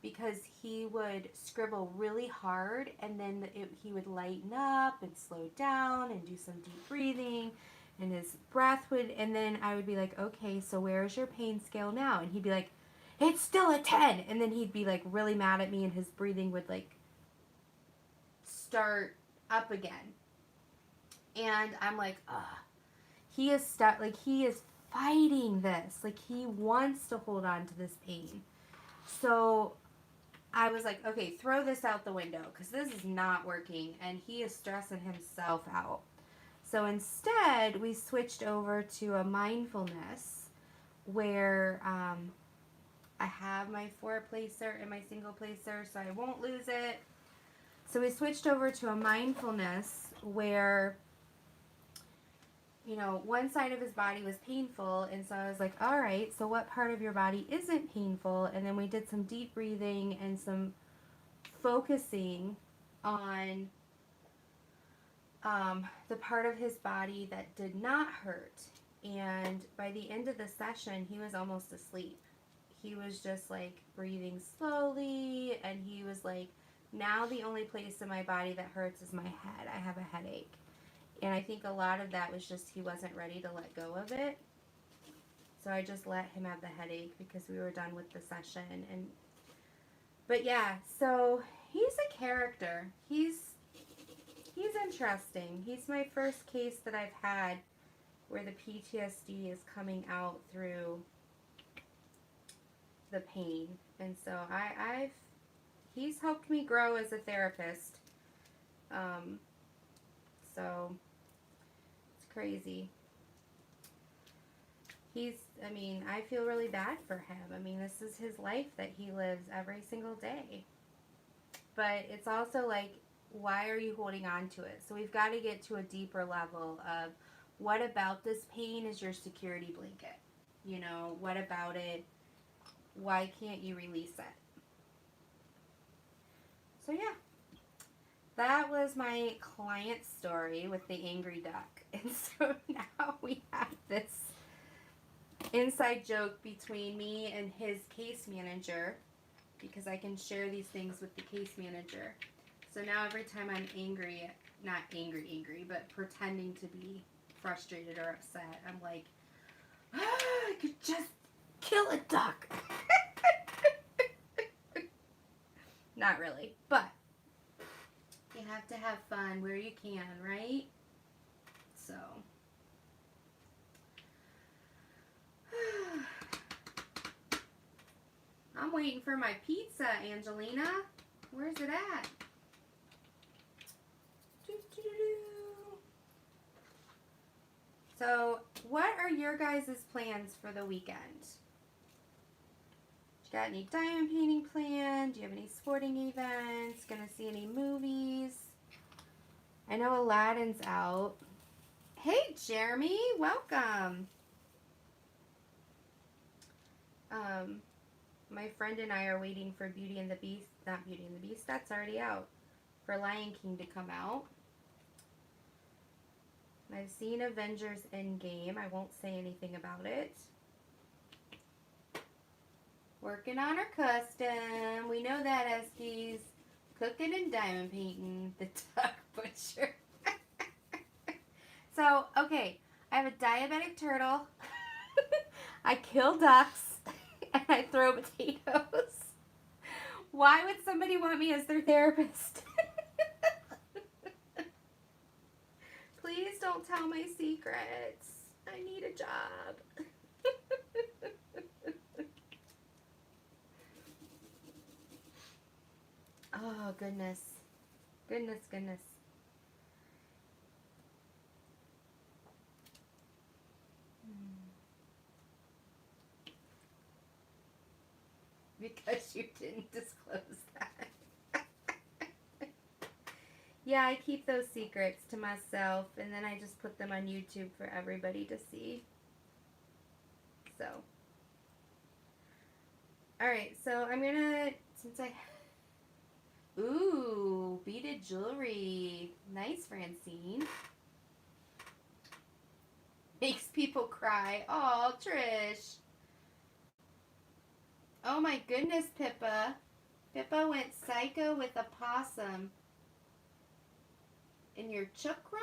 because he would scribble really hard, and then he would lighten up and slow down and do some deep breathing, and his breath would, and then I would be like, okay, so where's your pain scale now? And he'd be like, it's still a 10. And then he'd be like really mad at me, and his breathing would like start up again. And I'm like, ugh. He is stuck, like, he is fighting this. Like, he wants to hold on to this pain. So I was like, okay, throw this out the window because this is not working. And he is stressing himself out. So instead, we switched over to a mindfulness where I have my 4-placer and my single placer, so I won't lose it. So we switched over to a mindfulness where, you know, one side of his body was painful, and so I was like, all right, so what part of your body isn't painful? And then we did some deep breathing and some focusing on the part of his body that did not hurt. And by the end of the session, he was almost asleep. He was just like breathing slowly, and he was like, now the only place in my body that hurts is my head. I have a headache. And I think a lot of that was just he wasn't ready to let go of it. So I just let him have the headache because we were done with the session. But yeah, so he's a character. He's interesting. He's my first case that I've had where the PTSD is coming out through the pain. And so he's helped me grow as a therapist. So it's crazy. I feel really bad for him. I mean, this is his life that he lives every single day. But it's also like, why are you holding on to it? So we've got to get to a deeper level of what about this pain is your security blanket? You know, what about it? Why can't you release it? So yeah. That was my client story with the angry duck. And so now we have this inside joke between me and his case manager, because I can share these things with the case manager. So now every time I'm angry, not angry, but pretending to be frustrated or upset, I'm like, I could just kill a duck. Not really, but you have to have fun where you can, right? So. I'm waiting for my pizza, Angelina. Where's it at? So, what are your guys' plans for the weekend? Got any diamond painting planned? Do you have any sporting events? Gonna see any movies? I know Aladdin's out. Hey, Jeremy, welcome. My friend and I are waiting for Beauty and the Beast, not Beauty and the Beast, that's already out, for Lion King to come out. I've seen Avengers Endgame. I won't say anything about it. Working on our custom. We know that, Eskies. Cooking and diamond painting. The Duck Butcher. So, okay. I have a diabetic turtle. I kill ducks. And I throw potatoes. Why would somebody want me as their therapist? Please don't tell my secrets. I need a job. Oh, goodness. Goodness, goodness. Because you didn't disclose that. Yeah, I keep those secrets to myself, and then I just put them on YouTube for everybody to see. So, Alright, so I'm gonna, since I, ooh, beaded jewelry. Nice, Francine. Makes people cry. Oh, Trish. Oh my goodness, Pippa. Pippa went psycho with a possum in your chook run?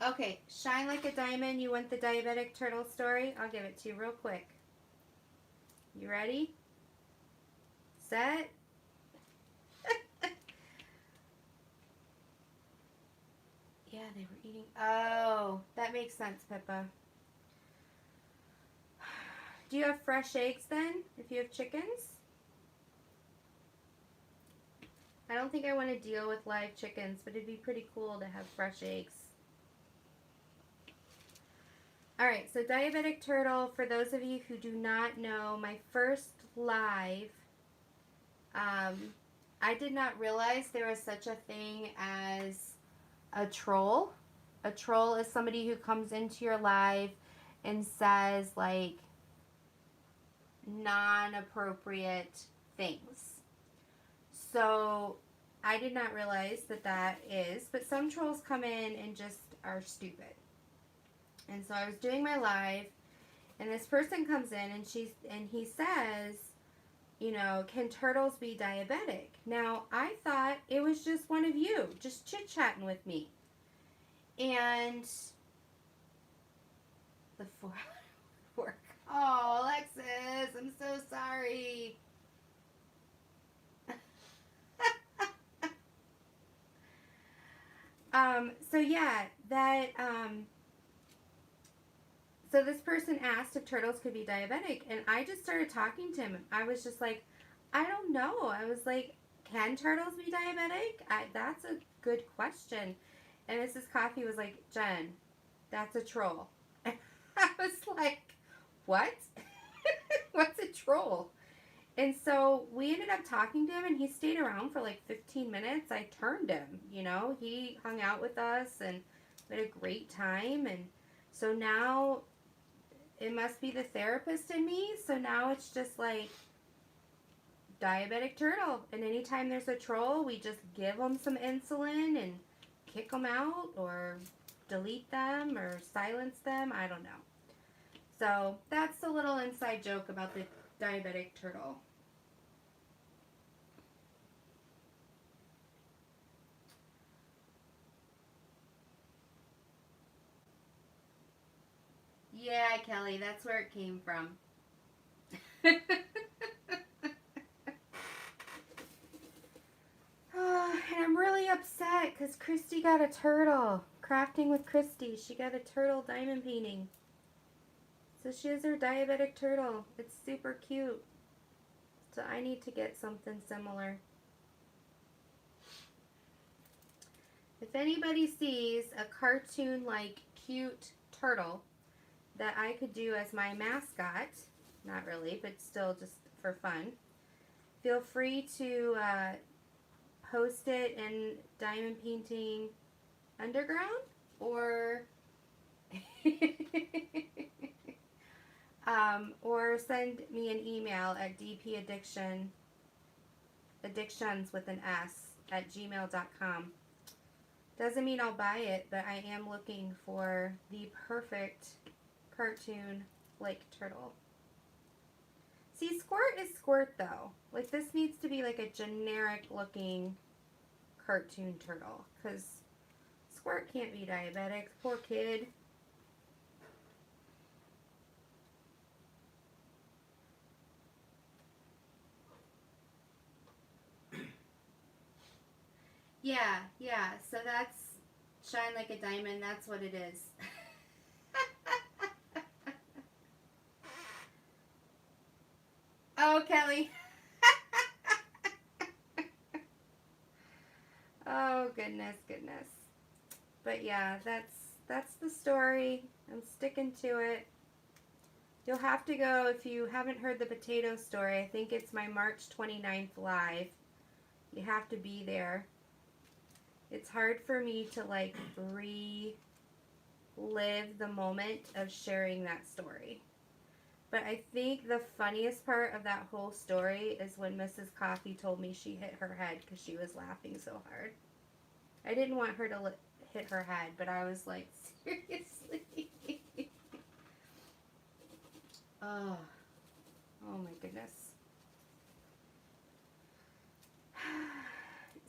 Okay, Shine Like a Diamond. You want the diabetic turtle story? I'll give it to you real quick. You ready? Set? Yeah, they were eating. Oh, that makes sense, Pippa. Do you have fresh eggs then, if you have chickens? I don't think I want to deal with live chickens, but it'd be pretty cool to have fresh eggs. Alright, so Diabetic Turtle, for those of you who do not know, my first live, I did not realize there was such a thing as a troll. A troll is somebody who comes into your live and says, like, non-appropriate things. So I did not realize that that is, but some trolls come in and just are stupid. And so I was doing my live, and this person comes in, and he says, you know, can turtles be diabetic? Now, I thought it was just one of you, just chit-chatting with me. And the fork. Oh, Alexis, I'm so sorry. So yeah, that, so this person asked if turtles could be diabetic, and I just started talking to him. I was just like, I don't know. I was like, can turtles be diabetic? That's a good question. And Mrs. Coffee was like, Jen, that's a troll. And I was like, what? What's a troll? And so we ended up talking to him, and he stayed around for like 15 minutes. I turned him, you know. He hung out with us and had a great time. And so now it must be the therapist in me. So now it's just like diabetic turtle. And anytime there's a troll, we just give them some insulin and kick them out or delete them or silence them. I don't know. So that's a little inside joke about the diabetic turtle. Yeah, Kelly, that's where it came from. And I'm really upset because Christy got a turtle. Crafting with Christy. She got a turtle diamond painting. So she has her diabetic turtle. It's super cute. So I need to get something similar. If anybody sees a cartoon-like cute turtle that I could do as my mascot, not really, but still just for fun, feel free to post it in Diamond Painting Underground or or send me an email at dpaddictions with an S at gmail.com. Doesn't mean I'll buy it, but I am looking for the perfect cartoon like turtle. See, Squirt is Squirt though. Like this needs to be like a generic looking cartoon turtle because Squirt can't be diabetic. Poor kid. Yeah. So that's Shine Like a Diamond. That's what it is. Oh, Kelly. Oh, goodness. But yeah, that's the story. I'm sticking to it. You'll have to go if you haven't heard the potato story. I think it's my March 29th live. You have to be there. It's hard for me to like relive the moment of sharing that story. But I think the funniest part of that whole story is when Mrs. Coffee told me she hit her head because she was laughing so hard. I didn't want her to hit her head, but I was like, seriously? Oh, oh my goodness.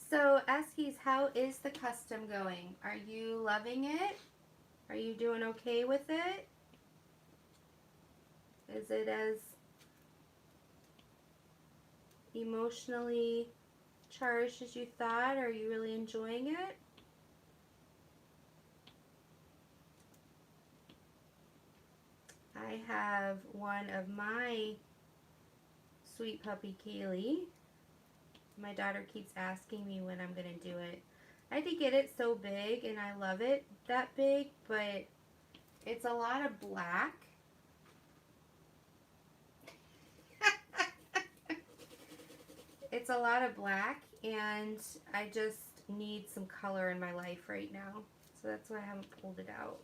So, Eskies, how is the custom going? Are you loving it? Are you doing okay with it? Is it as emotionally charged as you thought? Are you really enjoying it? I have one of my sweet puppy, Kaylee. My daughter keeps asking me when I'm going to do it. I had to get it so big, and I love it that big, but it's a lot of black. It's a lot of black, and I just need some color in my life right now. So that's why I haven't pulled it out.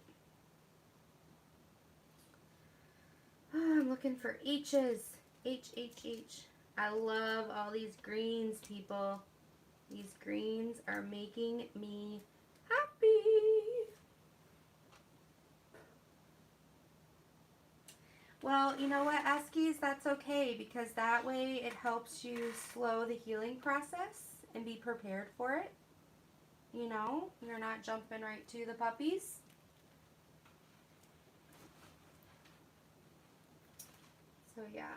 Oh, I'm looking for H's. H, H, H. I love all these greens, people. These greens are making me happy. Well, you know what, Eskies? That's okay, because that way it helps you slow the healing process and be prepared for it. You know, you're not jumping right to the puppies. So, yeah.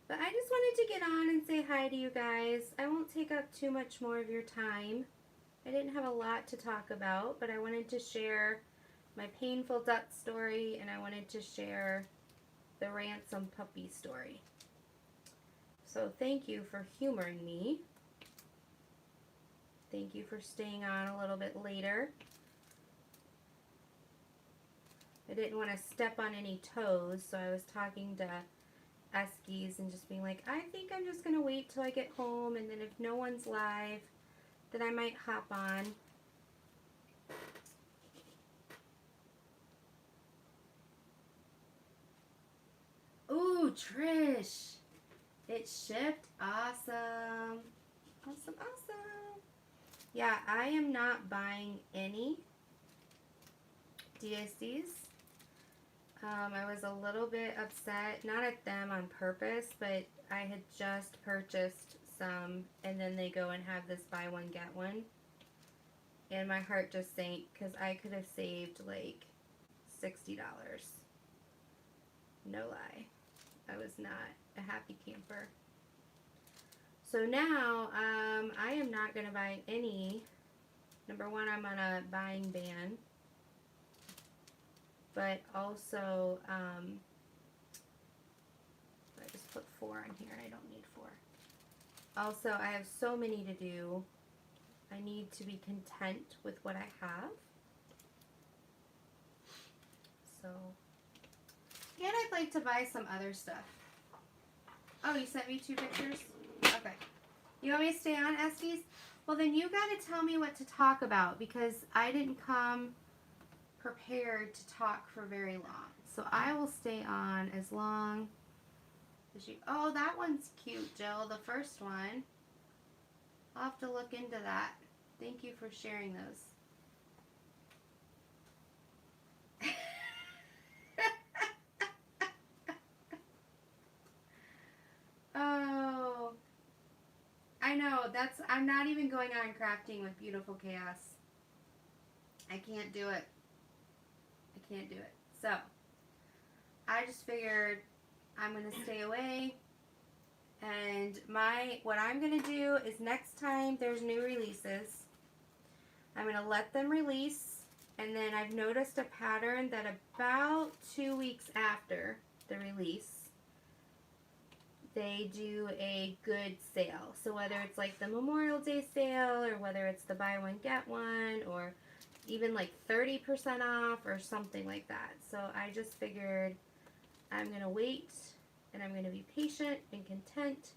But I just wanted to get on and say hi to you guys. I won't take up too much more of your time. I didn't have a lot to talk about, but I wanted to share my painful death story, and I wanted to share the ransom puppy story. So thank you for humoring me. Thank you for staying on a little bit later. I didn't want to step on any toes, so I was talking to Eskies and just being like, I think I'm just going to wait till I get home, and then if no one's live, then I might hop on. Ooh, Trish. It shipped. Awesome. Awesome, awesome. Yeah, I am not buying any DSDs. I was a little bit upset, not at them on purpose, but I had just purchased some, and then they go and have this buy one, get one. And my heart just sank because I could have saved like $60. No lie. I was not a happy camper. So now, I am not going to buy any. Number one, I'm on a buying ban. But also, I just put 4 on here. I don't need 4. Also, I have so many to do. I need to be content with what I have. So, and I'd like to buy some other stuff. Oh, you sent me 2 pictures? Okay. You want me to stay on, Estes? Well, then you got to tell me what to talk about, because I didn't come prepared to talk for very long. So I will stay on as long as you... Oh, that one's cute, Jill. The first one. I'll have to look into that. Thank you for sharing those. Oh, I know. I'm not even going on crafting with Beautiful Chaos. I can't do it. I can't do it. So, I just figured I'm going to stay away. And what I'm going to do is next time there's new releases, I'm going to let them release. And then I've noticed a pattern that about 2 weeks after the release, they do a good sale. So whether it's like the Memorial Day sale, or whether it's the buy one get one, or even like 30% off or something like that. So I just figured I'm going to wait, and I'm going to be patient and content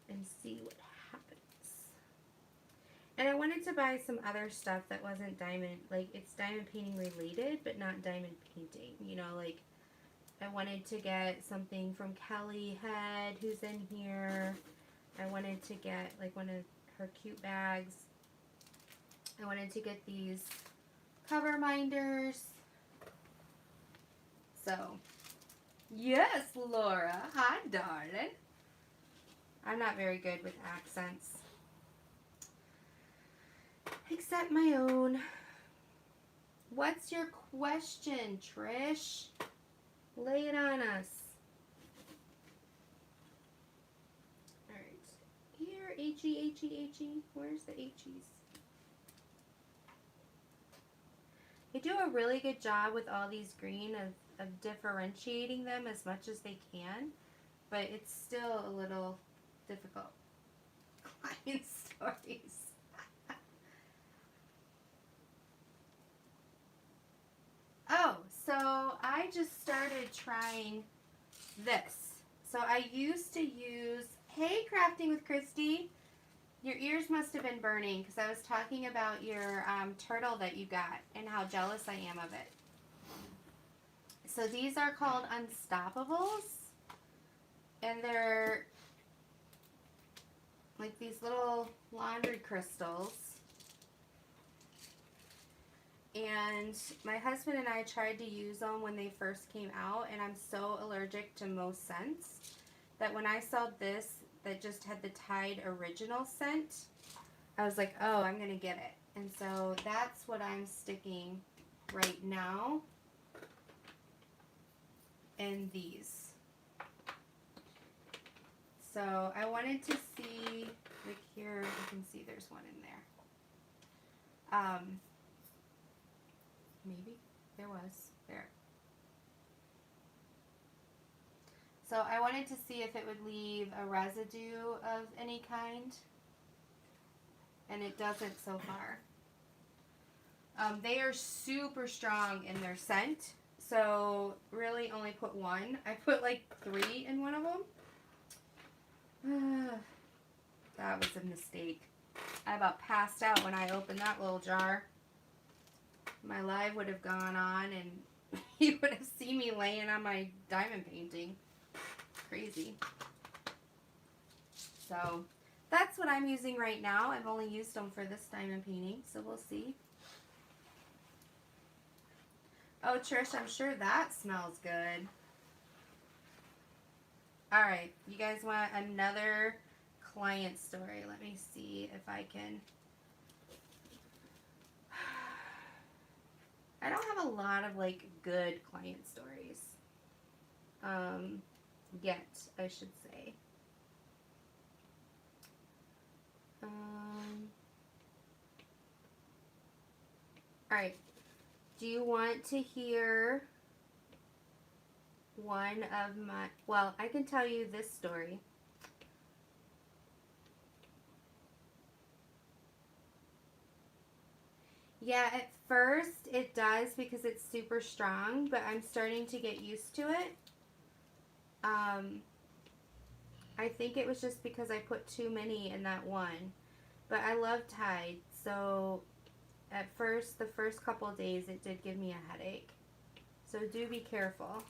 and see what happens. And I wanted to buy some other stuff that wasn't diamond, like it's diamond painting related, but not diamond painting. You know, like I wanted to get something from Kelly Head, who's in here. I wanted to get like one of her cute bags. I wanted to get these cover minders. So, yes, Laura. Hi, darling. I'm not very good with accents. Except my own. What's your question, Trish? Lay it on us. Alright. Here, H-E, H-E, H-E. Where's the H-E's? They do a really good job with all these green of differentiating them as much as they can, but it's still a little difficult. Client stories. Oh, so I just started trying this. So I used to use, hey, Crafting with Christy. Your ears must have been burning because I was talking about your turtle that you got and how jealous I am of it. So these are called Unstoppables. And they're like these little laundry crystals. And my husband and I tried to use them when they first came out, and I'm so allergic to most scents that when I saw this that just had the Tide original scent, I was like, oh, I'm going to get it. And so that's what I'm sticking right now in these. So I wanted to see, like here, you can see there's one in there. Maybe there was there. So I wanted to see if it would leave a residue of any kind, and it doesn't so far. They are super strong in their scent, so really only put one. I put like 3 in one of them. That was a mistake. I about passed out when I opened that little jar. My live would have gone on and you would have seen me laying on my diamond painting. Crazy. So that's what I'm using right now. I've only used them for this diamond painting, so we'll see. Oh, Trish, I'm sure that smells good. Alright, you guys want another client story? Let me see if I can. I don't have a lot of like good client stories yet, I should say. Alright, do you want to hear one of my, well, I can tell you this story. Yeah, at first it does because it's super strong, but I'm starting to get used to it. I think it was just because I put too many in that one. But I love Tide, so at first, the first couple of days, it did give me a headache. So do be careful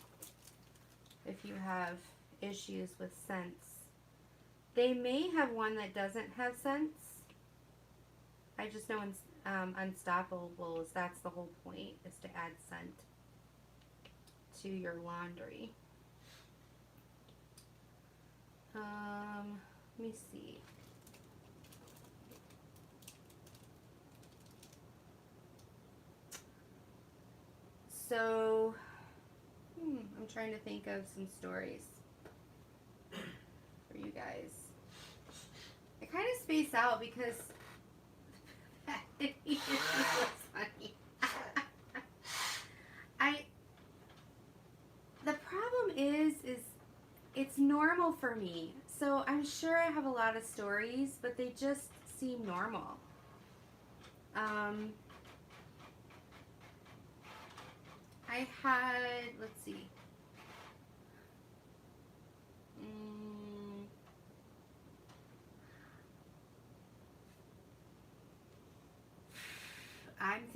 if you have issues with scents. They may have one that doesn't have scents. I just know in Unstoppables, that's the whole point, is to add scent to your laundry. Let me see. So, I'm trying to think of some stories for you guys. I kind of space out because it was funny. The problem is it's normal for me. So I'm sure I have a lot of stories, but they just seem normal. I had, let's see.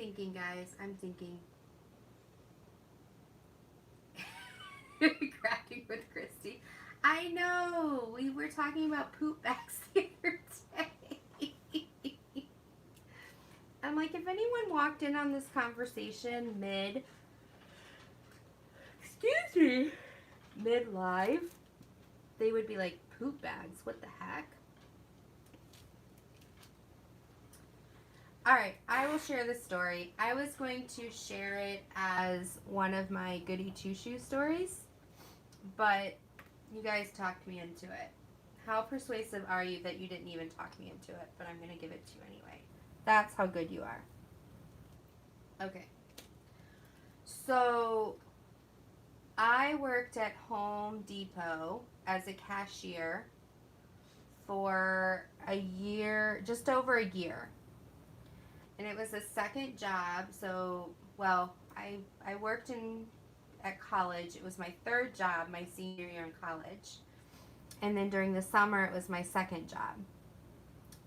thinking, guys. I'm thinking. Crafting with Christy. I know. We were talking about poop bags the other day. I'm like, if anyone walked in on this conversation mid live, they would be like, poop bags? What the heck? Alright, I will share this story. I was going to share it as one of my goody two-shoes stories, but you guys talked me into it. How persuasive are you that you didn't even talk me into it, but I'm going to give it to you anyway. That's how good you are. Okay. So, I worked at Home Depot as a cashier for a year, just over a year. And it was a second job, so, well, I worked at college. It was my third job, my senior year in college. And then during the summer, it was my second job.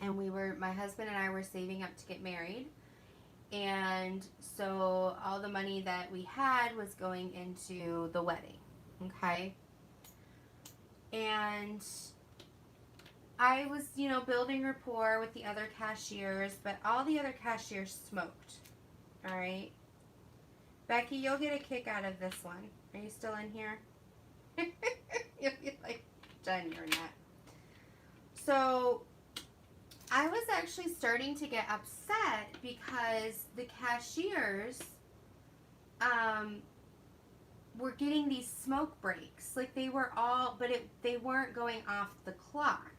And my husband and I were saving up to get married. And so all the money that we had was going into the wedding, okay? And I was, building rapport with the other cashiers, but all the other cashiers smoked, all right? Becky, you'll get a kick out of this one. Are you still in here? You'll be like, Jen, you're not. So I was actually starting to get upset because the cashiers were getting these smoke breaks. Like they were all, but they weren't going off the clock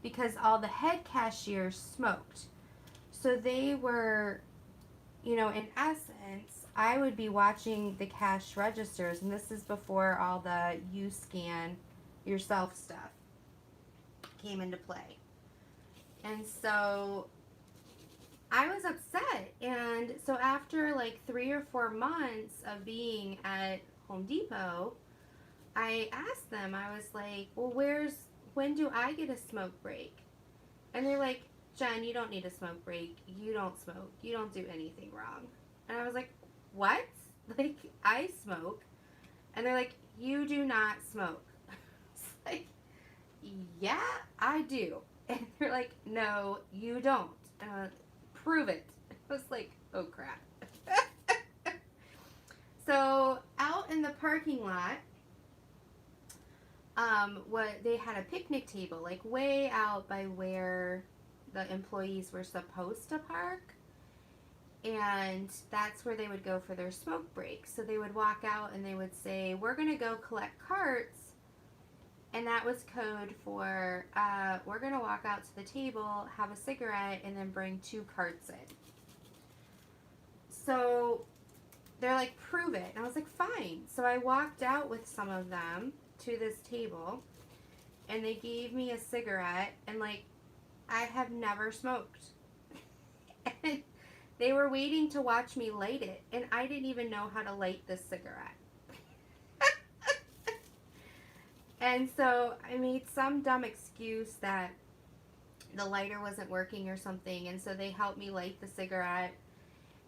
because all the head cashiers smoked. So they were, in essence, I would be watching the cash registers, and this is before all the you scan yourself stuff came into play. And so I was upset. And so after like 3 or 4 months of being at Home Depot, I asked them, I was like, well, when do I get a smoke break? And they're like, Jen, you don't need a smoke break. You don't smoke. You don't do anything wrong. And I was like, what? Like, I smoke. And they're like, you do not smoke. It's like, yeah, I do. And they're like, no, you don't. Prove it. I was like, oh crap. So out in the parking lot, they had a picnic table, like way out by where the employees were supposed to park. And that's where they would go for their smoke break. So they would walk out and they would say, we're going to go collect carts. And that was code for, we're going to walk out to the table, have a cigarette, and then bring 2 carts in. So they're like, prove it. And I was like, fine. So I walked out with some of them to this table, and they gave me a cigarette, and like, I have never smoked. And they were waiting to watch me light it, and I didn't even know how to light this cigarette. And so I made some dumb excuse that the lighter wasn't working or something, and so they helped me light the cigarette.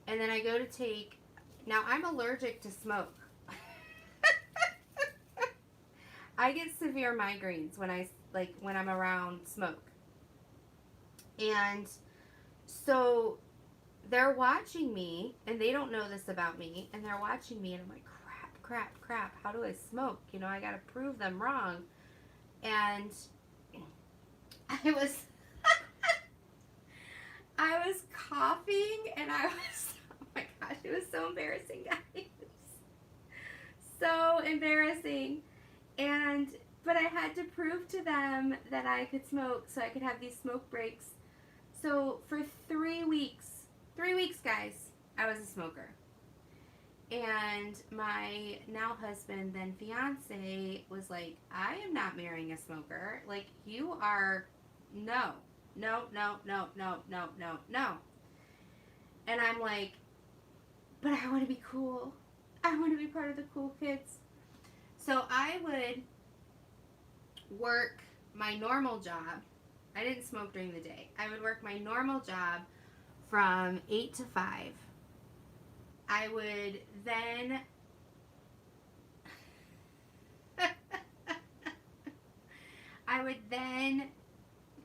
And then I go to take, now I'm allergic to smoke. I get severe migraines when I'm around smoke. And so they're watching me, and they don't know this about me, and they're watching me, and I'm like, crap, how do I smoke? I gotta prove them wrong. And I was coughing, and oh my gosh, it was so embarrassing, guys. So embarrassing. But I had to prove to them that I could smoke so I could have these smoke breaks. So for 3 weeks, guys, I was a smoker. And my now husband, then fiance, was like, I am not marrying a smoker. Like, you are, no. And I'm like, but I want to be cool. I want to be part of the cool kids. So I would work my normal job. I didn't smoke during the day. I would work my normal job from 8 to 5. I would then I would then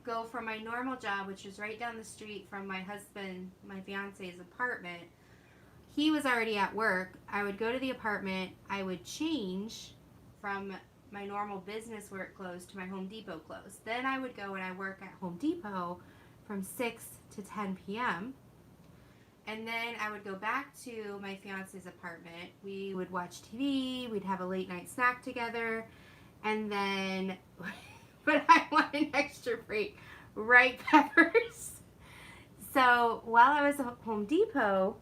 go from my normal job, which was right down the street from my husband, my fiance's apartment. He was already at work. I would go to the apartment. I would change from my normal business work clothes to my Home Depot clothes. Then I would go and I work at Home Depot from 6 to 10 p.m. And then I would go back to my fiance's apartment. We would watch TV. We'd have a late night snack together. And then, but I want an extra break, right, Peppers? So while I was at Home Depot,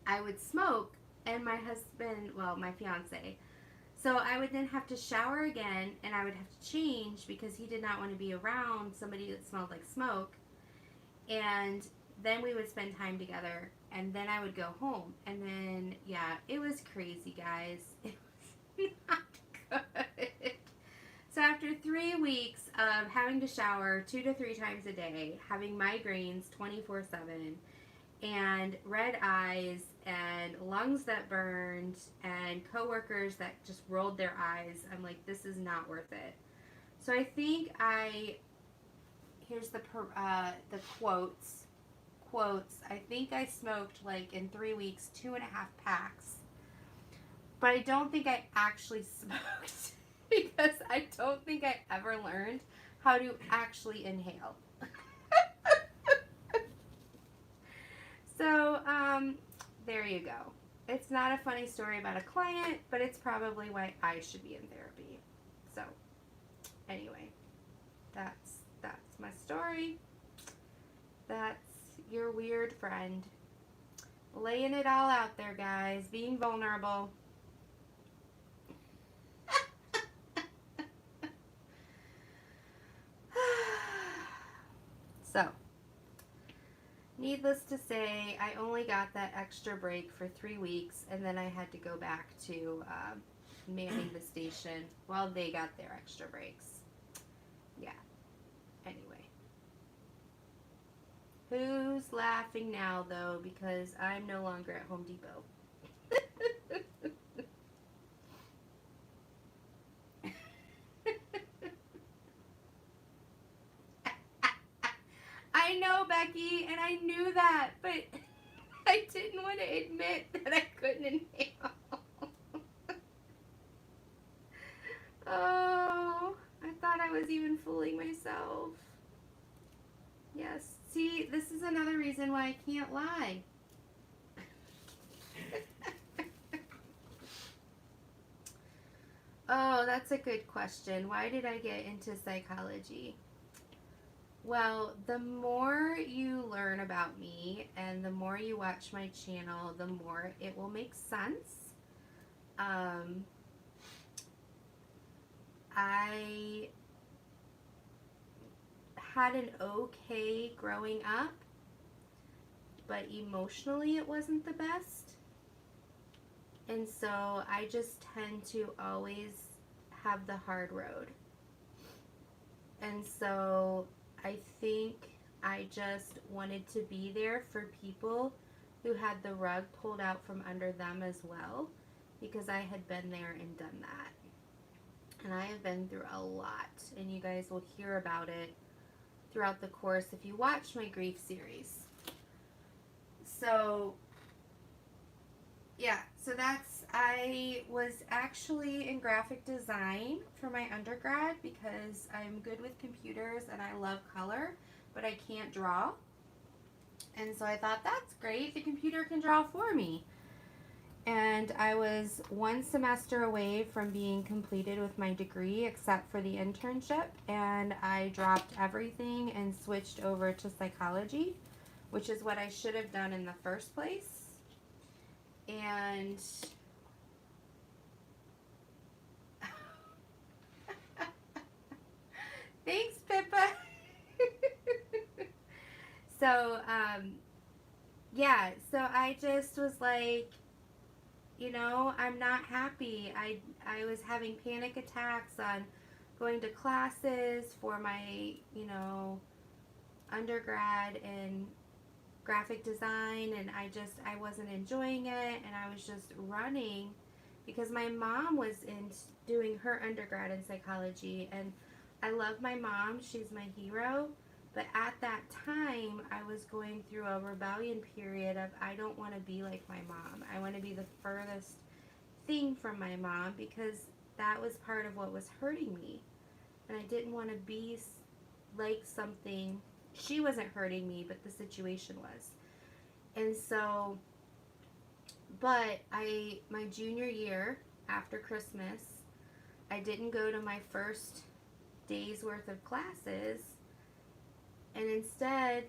I would smoke, and my husband, well, my fiance. So I would then have to shower again, and I would have to change because he did not want to be around somebody that smelled like smoke. And then we would spend time together, and then I would go home. And then, yeah, it was crazy, guys. It was not good. So after 3 weeks of having to shower 2 to 3 times a day, having migraines 24/7, and red eyes and lungs that burned and coworkers that just rolled their eyes, I'm like, this is not worth it. So I think here's the quotes. I think I smoked, like, in 3 weeks 2.5 packs, but I don't think I actually smoked because I don't think I ever learned how to actually inhale. So, there you go. It's not a funny story about a client, but it's probably why I should be in therapy. So, anyway, that's my story. That's your weird friend. Laying it all out there, guys. Being vulnerable. So, needless to say, I only got that extra break for 3 weeks, and then I had to go back to manning the station while they got their extra breaks. Yeah. Anyway. Who's laughing now, though, because I'm no longer at Home Depot? I know, Becky, and I knew that, but I didn't want to admit that I couldn't inhale. Oh, I thought I was even fooling myself. Yes, see, this is another reason why I can't lie. Oh, that's a good question. Why did I get into psychology? Well, the more you learn about me and the more you watch my channel, the more it will make sense. I had an okay growing up, but emotionally it wasn't the best. And so I just tend to always have the hard road. And so I think I just wanted to be there for people who had the rug pulled out from under them as well, because I had been there and done that. And I have been through a lot, and you guys will hear about it throughout the course if you watch my grief series. So, yeah, so I was actually in graphic design for my undergrad because I'm good with computers and I love color, but I can't draw. And so I thought, that's great, the computer can draw for me. And I was 1 semester away from being completed with my degree except for the internship, and I dropped everything and switched over to psychology, which is what I should have done in the first place. And thanks, Pippa. So, yeah, so I just was like, you know, I'm not happy. I was having panic attacks on going to classes for my, you know, undergrad, and graphic design, and I wasn't enjoying it, and I was just running because my mom was in doing her undergrad in psychology, and I love my mom. She's my hero. But at that time, I was going through a rebellion period of I don't want to be like my mom. I want to be the furthest thing from my mom because that was part of what was hurting me. And I didn't want to be like something. She wasn't hurting me, but the situation was. And so, but my junior year, after Christmas, I didn't go to my first day's worth of classes. And instead,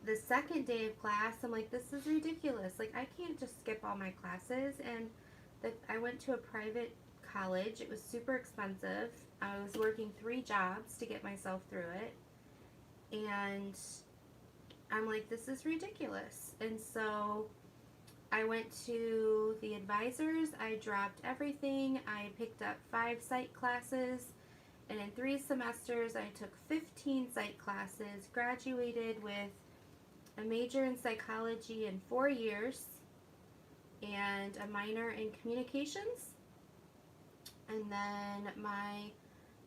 the second day of class, I'm like, this is ridiculous. Like, I can't just skip all my classes. And I went to a private college. It was super expensive. I was working 3 jobs to get myself through it. And I'm like, this is ridiculous. And so I went to the advisors. I dropped everything. I picked up 5 psych classes. And in 3 semesters, I took 15 psych classes, graduated with a major in psychology in 4 years, and a minor in communications. And then my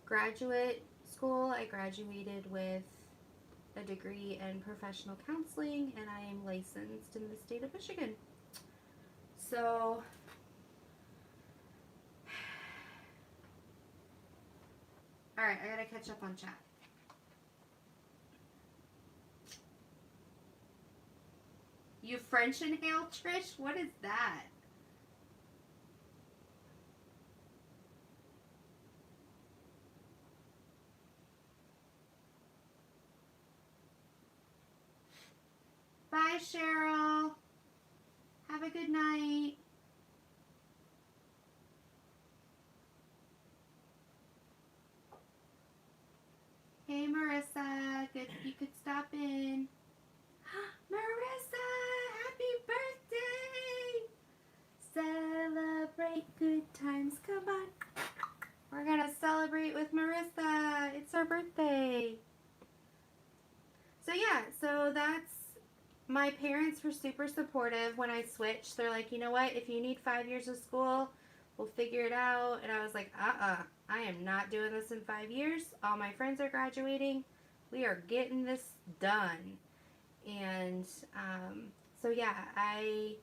graduate school, I graduated with a degree in professional counseling, and I am licensed in the state of Michigan. So all right, I gotta catch up on chat. You French inhale, Trish? What is that? Bye, Cheryl. Have a good night. Hey, Marissa. Good, you could stop in. Marissa, happy birthday! Celebrate good times. Come on. We're gonna celebrate with Marissa. It's her birthday. So yeah, so that's, my parents were super supportive when I switched. They're like, you know what, if you need 5 years of school, we'll figure it out. And I was like, I am not doing this in 5 years. All my friends are graduating. We are getting this done. And so yeah, I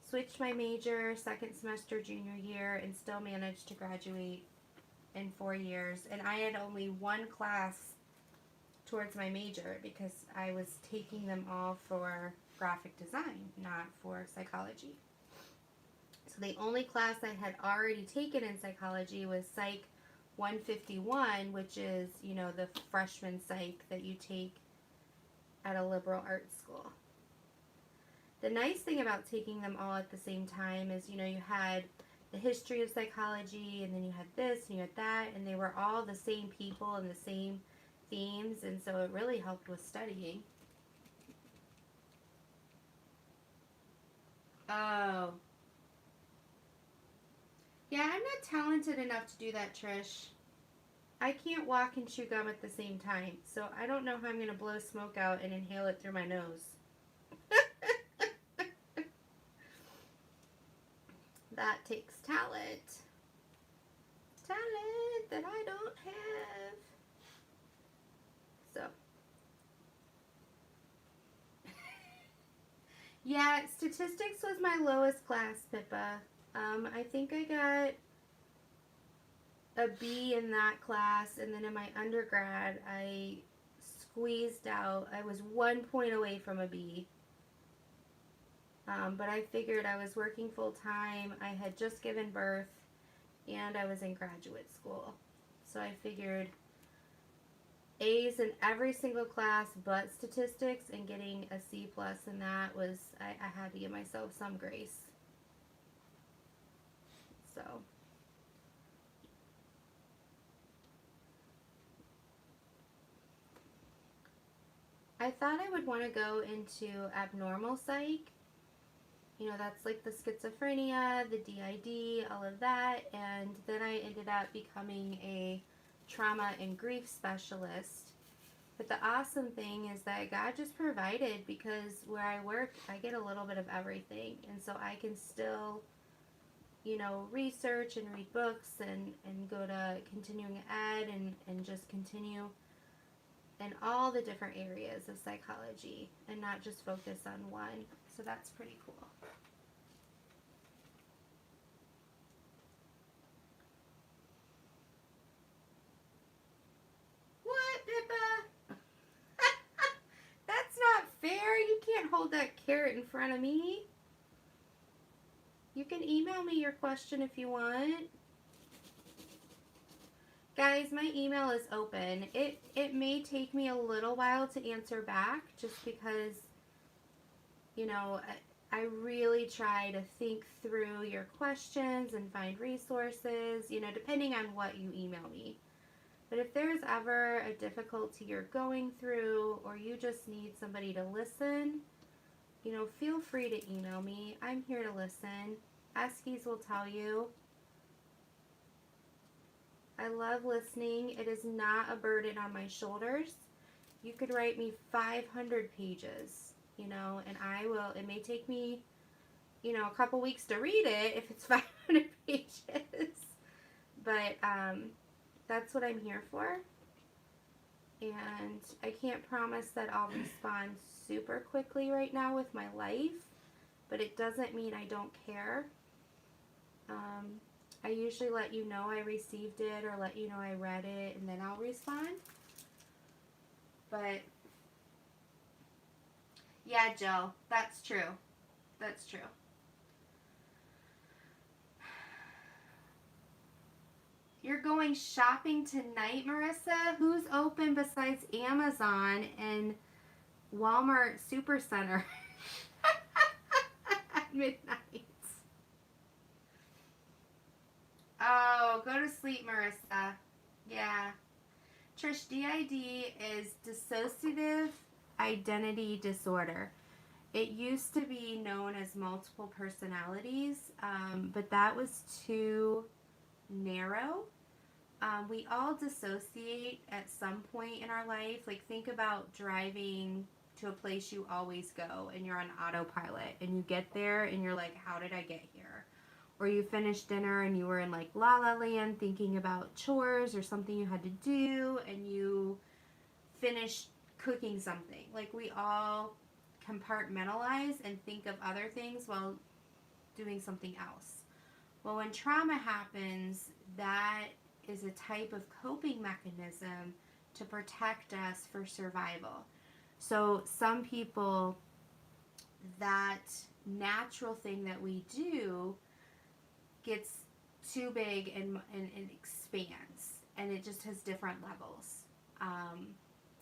switched my major second semester junior year and still managed to graduate in 4 years. And I had only 1 class towards my major because I was taking them all for graphic design, not for psychology. So the only class I had already taken in psychology was Psych 151, which is, you know, the freshman psych that you take at a liberal arts school. The nice thing about taking them all at the same time is, you know, you had the history of psychology, and then you had this and you had that, and they were all the same people and the same themes, and so it really helped with studying. Oh. Yeah, I'm not talented enough to do that, Trish. I can't walk and chew gum at the same time, so I don't know how I'm going to blow smoke out and inhale it through my nose. That takes talent. Talent that I don't have. So. Yeah, statistics was my lowest class, Pippa. I think I got a B in that class, and then in my undergrad, I squeezed out. I was 1 point away from a B. But I figured I was working full time, I had just given birth, and I was in graduate school. So I figured A's in every single class but statistics, and getting a C plus in that was, I had to give myself some grace. So. I thought I would want to go into abnormal psych. You know, that's like the schizophrenia, the DID, all of that. And then I ended up becoming a trauma and grief specialist. But the awesome thing is that God just provided, because where I work, I get a little bit of everything. And so I can still, you know, research and read books and go to continuing ed and just continue in all the different areas of psychology and not just focus on one. So that's pretty cool. What, Pippa? That's not fair. You can't hold that carrot in front of me. You can email me your question if you want. Guys, my email is open. It may take me a little while to answer back just because, you know, I really try to think through your questions and find resources, you know, depending on what you email me. But if there's ever a difficulty you're going through, or you just need somebody to listen, you know, feel free to email me. I'm here to listen. Eskies will tell you. I love listening. It is not a burden on my shoulders. You could write me 500 pages, you know, and I will. It may take me, you know, a couple weeks to read it if it's 500 pages. But that's what I'm here for. And I can't promise that I'll respond super quickly right now with my life, but it doesn't mean I don't care. I usually let you know I received it or let you know I read it, and then I'll respond. But yeah, Jill, that's true. That's true. You're going shopping tonight, Marissa? Who's open besides Amazon and Walmart Supercenter at midnight? Oh, go to sleep, Marissa. Yeah. Trish, DID is dissociative identity disorder. It used to be known as multiple personalities, but that was too narrow. We all dissociate at some point in our life. Like, think about driving to a place you always go and you're on autopilot and you get there and you're like, how did I get here? Or you finished dinner and you were in like la la land thinking about chores or something you had to do, and you finished cooking something. Like, we all compartmentalize and think of other things while doing something else. Well, when trauma happens, that is a type of coping mechanism to protect us for survival. So some people, that natural thing that we do gets too big and expands, and it just has different levels.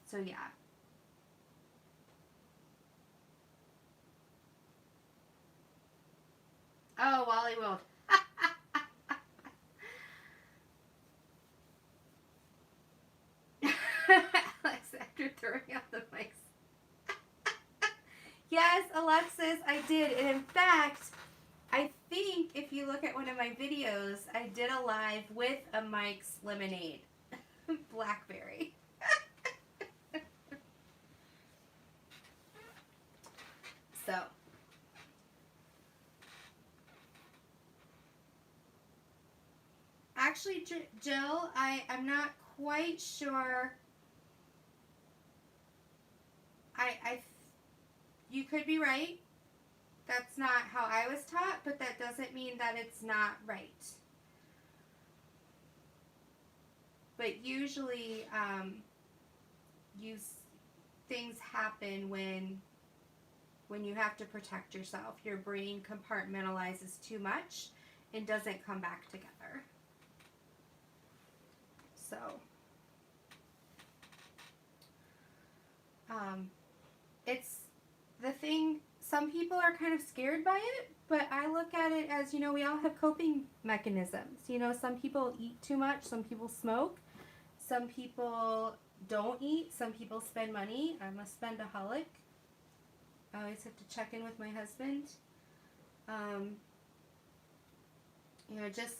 So yeah. Oh, Wally World. Alex, after throwing out the mics. Yes, Alexis, I did. And in fact, I think if you look at one of my videos, I did a live with a Mike's lemonade. Blackberry. So. Actually, Jill, I'm not quite sure. You could be right. That's not how I was taught, but that doesn't mean that it's not right. But usually, things happen when you have to protect yourself. Your brain compartmentalizes too much and doesn't come back together. So, it's the thing. Some people are kind of scared by it, but I look at it as, you know, we all have coping mechanisms. You know, some people eat too much, some people smoke, some people don't eat, some people spend money. I'm a spendaholic. I always have to check in with my husband. You know, just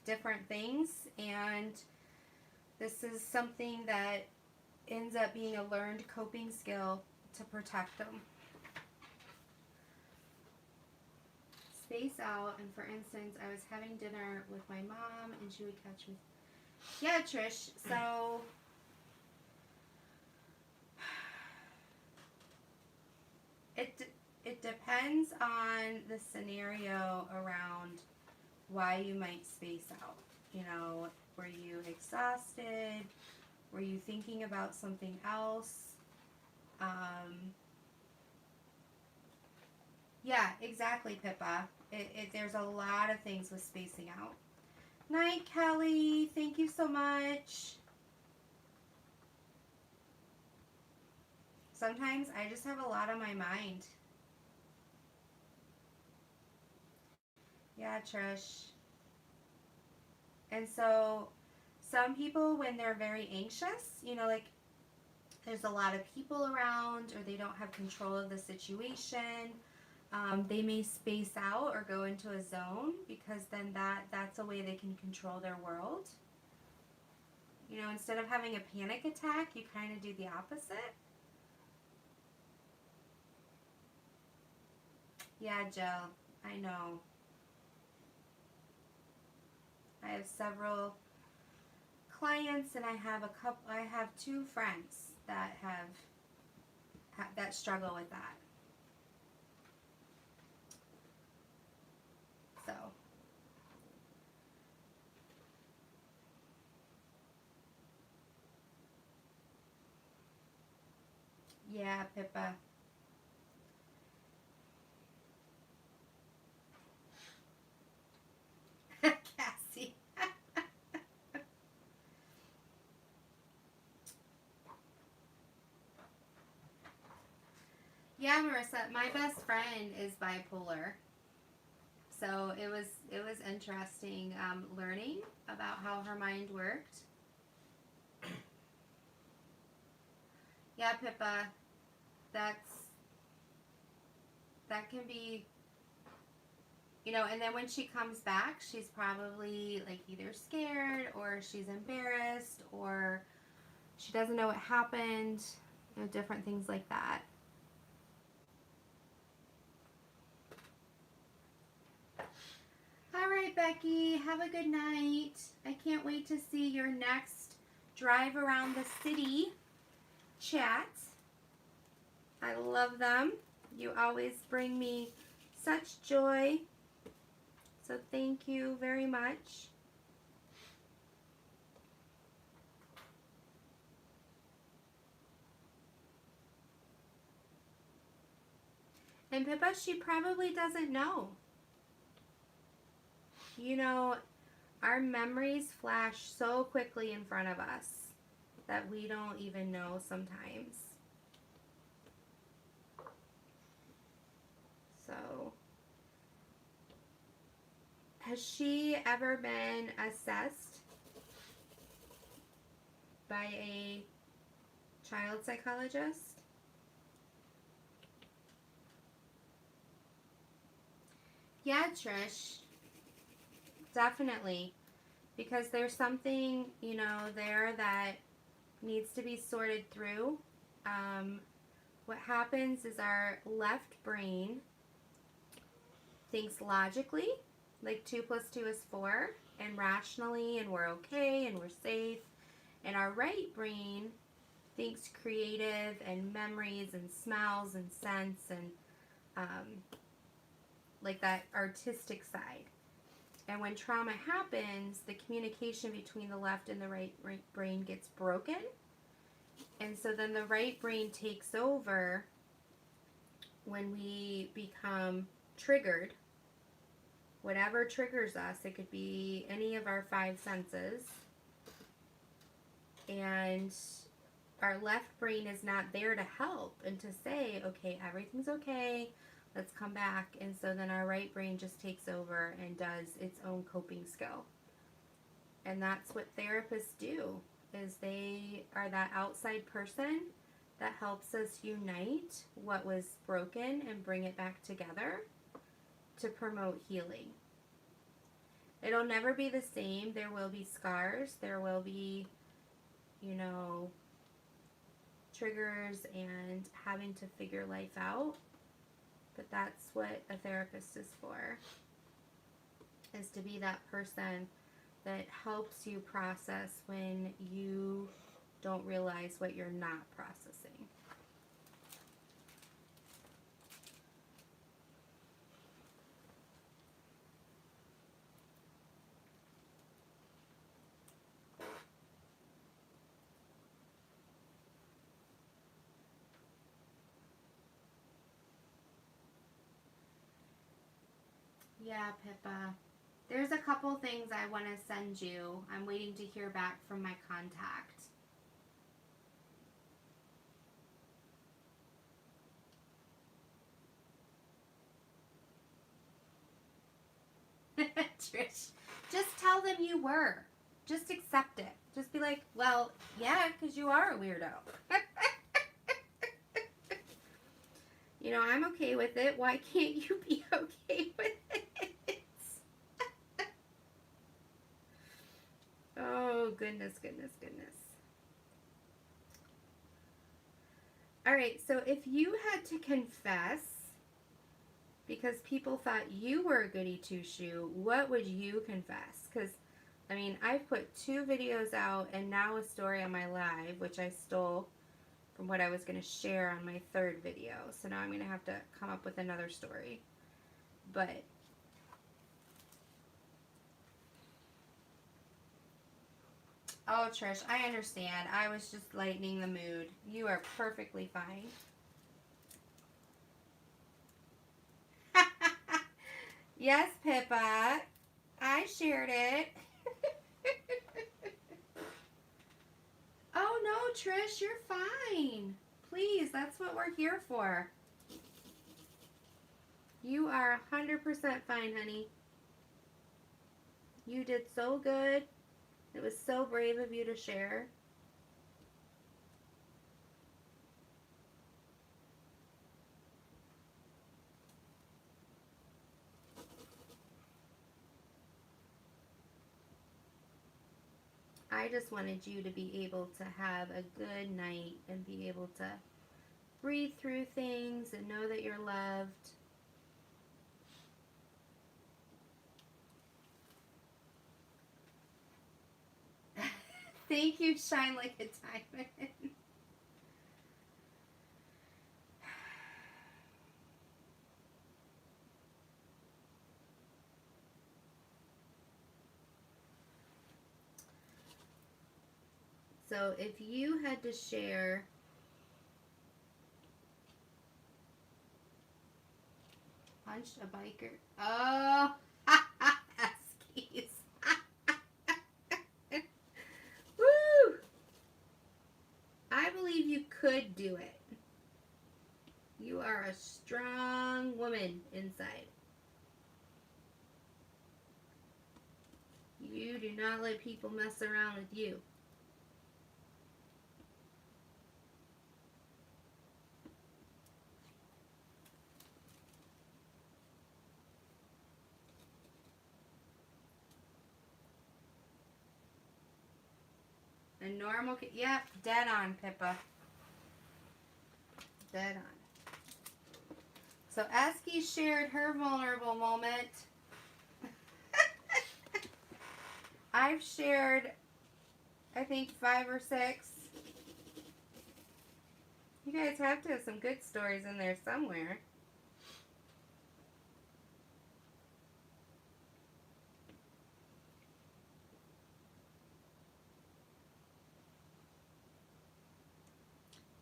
different things. And this is something that ends up being a learned coping skill to protect them. Space out, and for instance, I was having dinner with my mom and she would catch me. Yeah, Trish, so it depends on the scenario around why you might space out. You know, were you exhausted? Were you thinking about something else? Yeah, exactly, Pippa. There's a lot of things with spacing out. Night, Kelly. Thank you so much. Sometimes I just have a lot on my mind. Yeah, Trish. And so some people, when they're very anxious, you know, like there's a lot of people around or they don't have control of the situation, they may space out or go into a zone because then that's a way they can control their world. You know, instead of having a panic attack, you kind of do the opposite. Yeah, Jill, I know. I have several clients and I have 2 friends that that struggle with that. So yeah, Pippa. Cassie. Yeah, Marissa, my best friend is bipolar. So it was interesting learning about how her mind worked. Yeah, Pippa, that can be, you know, and then when she comes back, she's probably like either scared or she's embarrassed or she doesn't know what happened, you know, different things like that. All right, Becky, have a good night. I can't wait to see your next drive around the city chat. I love them. You always bring me such joy. So thank you very much. And Pippa, she probably doesn't know. You know, our memories flash so quickly in front of us that we don't even know sometimes. So, has she ever been assessed by a child psychologist? Yeah, Trish, definitely. Because there's something, you know, there that needs to be sorted through. What happens is our left brain thinks logically, like 2 plus 2 is 4, and rationally, and we're okay, and we're safe. And our right brain thinks creative, and memories, and smells, and scents, and like that artistic side. And when trauma happens, the communication between the left and the right brain gets broken. And so then the right brain takes over when we become triggered. Whatever triggers us, it could be any of our 5 senses. And our left brain is not there to help and to say, okay, everything's okay, let's come back. And so then our right brain just takes over and does its own coping skill. And that's what therapists do, is they are that outside person that helps us unite what was broken and bring it back together to promote healing. It'll never be the same. There will be scars. There will be, you know, triggers and having to figure life out. But that's what a therapist is for, is to be that person that helps you process when you don't realize what you're not processing. Yeah, Pippa. There's a couple things I want to send you. I'm waiting to hear back from my contact. Trish, just tell them you were. Just accept it. Just be like, well, yeah, because you are a weirdo. You know, I'm okay with it. Why can't you be okay with it? Oh, goodness, goodness, goodness. All right, so if you had to confess because people thought you were a goody two-shoe, what would you confess? Because, I mean, I've put 2 videos out and now a story on my live, which I stole from what I was going to share on my 3rd video. So now I'm going to have to come up with another story. But oh, Trish, I understand. I was just lightening the mood. You are perfectly fine. Yes, Pippa. I shared it. Oh, no, Trish, you're fine. Please, that's what we're here for. You are 100% fine, honey. You did so good. It was so brave of you to share. I just wanted you to be able to have a good night and be able to breathe through things and know that you're loved. Thank you, Shine Like a Diamond. So if you had to share punched a biker. Oh, Eskies. Woo! I believe you could do it. You are a strong woman inside. You do not let people mess around with you. A normal, yep, dead on, Pippa. Dead on. So Eski shared her vulnerable moment. I've shared, I think, 5 or 6. You guys have to have some good stories in there somewhere.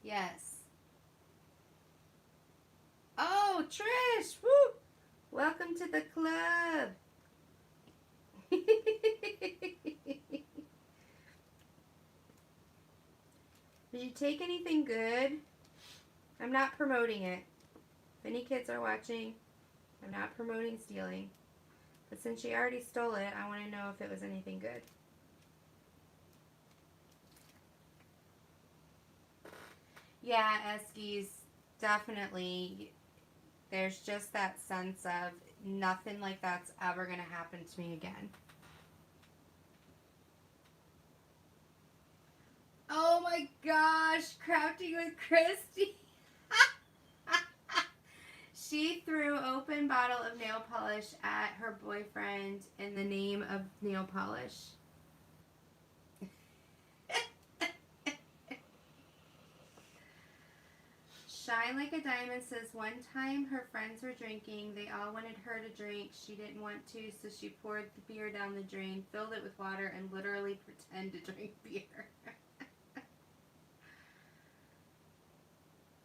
Yes. Oh, Trish! Woo! Welcome to the club. Did you take anything good? I'm not promoting it. If any kids are watching, I'm not promoting stealing. But since she already stole it, I want to know if it was anything good. Yeah, Eskies, definitely. There's just that sense of nothing like that's ever going to happen to me again. Oh my gosh, gosh, crafting with Christy. She threw open bottle of nail polish at her boyfriend in the name of nail polish. Shine Like a Diamond says one time her friends were drinking. They all wanted her to drink. She didn't want to, so she poured the beer down the drain, filled it with water, and literally pretended to drink beer.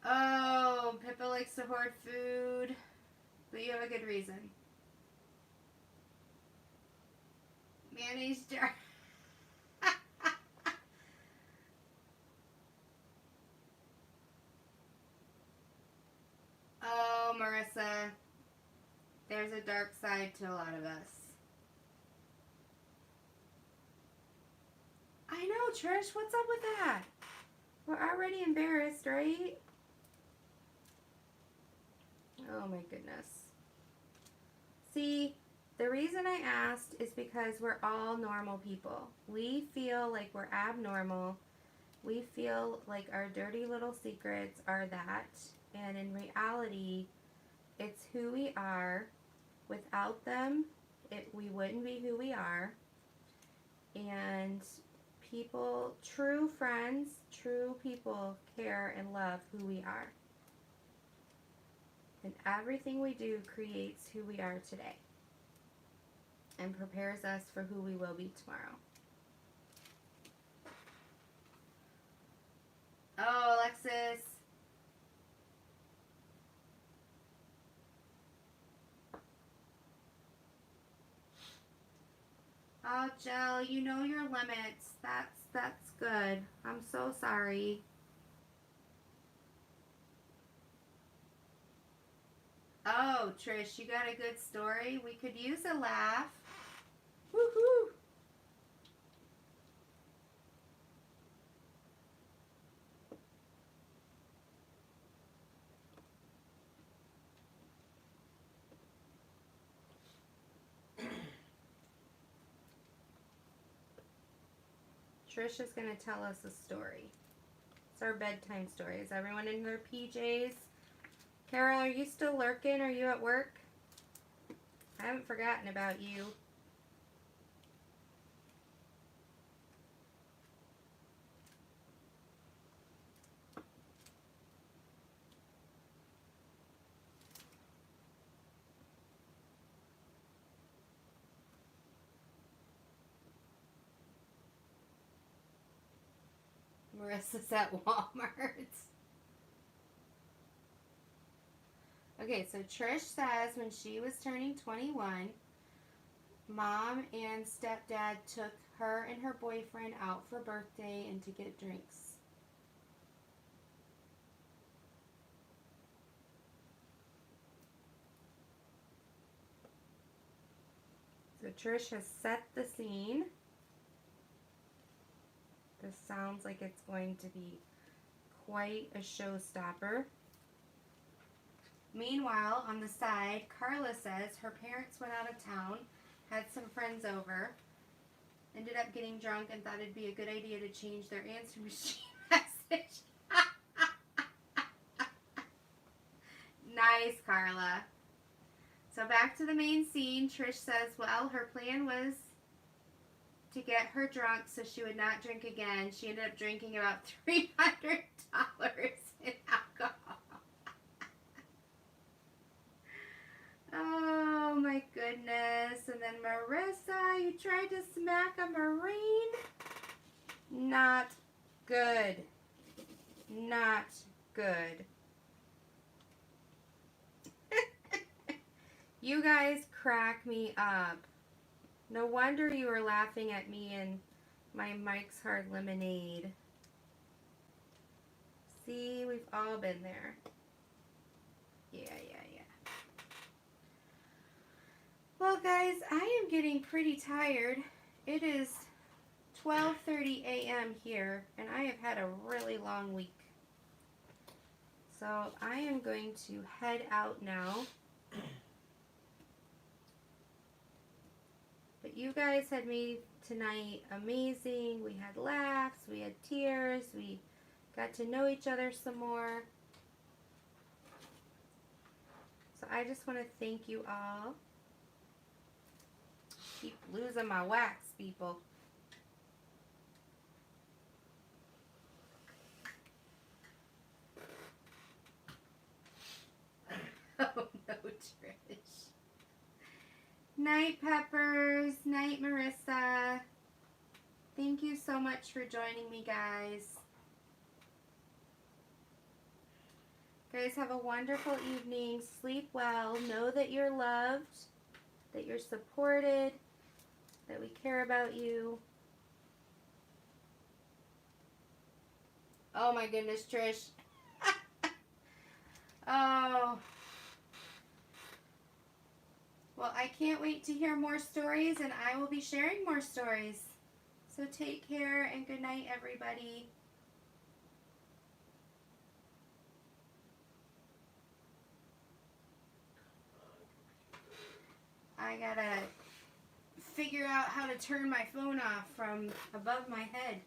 Oh, Pippa likes to hoard food, but you have a good reason. Mayonnaise jar. Oh, Marissa, there's a dark side to a lot of us. I know, Trish, what's up with that? We're already embarrassed, right? Oh my goodness. See, the reason I asked is because we're all normal people. We feel like we're abnormal. We feel like our dirty little secrets are that. And in reality, it's who we are. Without them, we wouldn't be who we are. And people, true friends, true people care and love who we are. And everything we do creates who we are today and prepares us for who we will be tomorrow. Oh, Alexis. Oh, Jill, you know your limits. That's good. I'm so sorry. Oh, Trish, you got a good story? We could use a laugh. Woohoo! Trish is going to tell us a story. It's our bedtime story. Is everyone in their PJs? Carol, are you still lurking? Are you at work? I haven't forgotten about you. Marissa's at Walmart. Okay, so Trish says when she was turning 21, Mom and Stepdad took her and her boyfriend out for birthday and to get drinks. So Trish has set the scene. This sounds like it's going to be quite a showstopper. Meanwhile, on the side, Carla says her parents went out of town, had some friends over, ended up getting drunk and thought it'd be a good idea to change their answer machine message. Nice, Carla. So back to the main scene. Trish says, well, her plan was to get her drunk so she would not drink again. She ended up drinking about $300 in alcohol. Oh my goodness. And then Marissa, you tried to smack a Marine? Not good. Not good. You guys crack me up. No wonder you were laughing at me and my Mike's Hard Lemonade. See, we've all been there. Yeah. Well, guys, I am getting pretty tired. It is 12:30 a.m. here, and I have had a really long week. So I am going to head out now. But you guys had made tonight amazing. We had laughs, we had tears, we got to know each other some more. So I just want to thank you all. Keep losing my wax, people. Oh no, Trish. Night, Peppers. Night, Marissa. Thank you so much for joining me, guys. Guys, have a wonderful evening. Sleep well. Know that you're loved, that you're supported, that we care about you. Oh my goodness, Trish. Oh. Well, I can't wait to hear more stories, and I will be sharing more stories. So take care, and good night, everybody. I gotta figure out how to turn my phone off from above my head.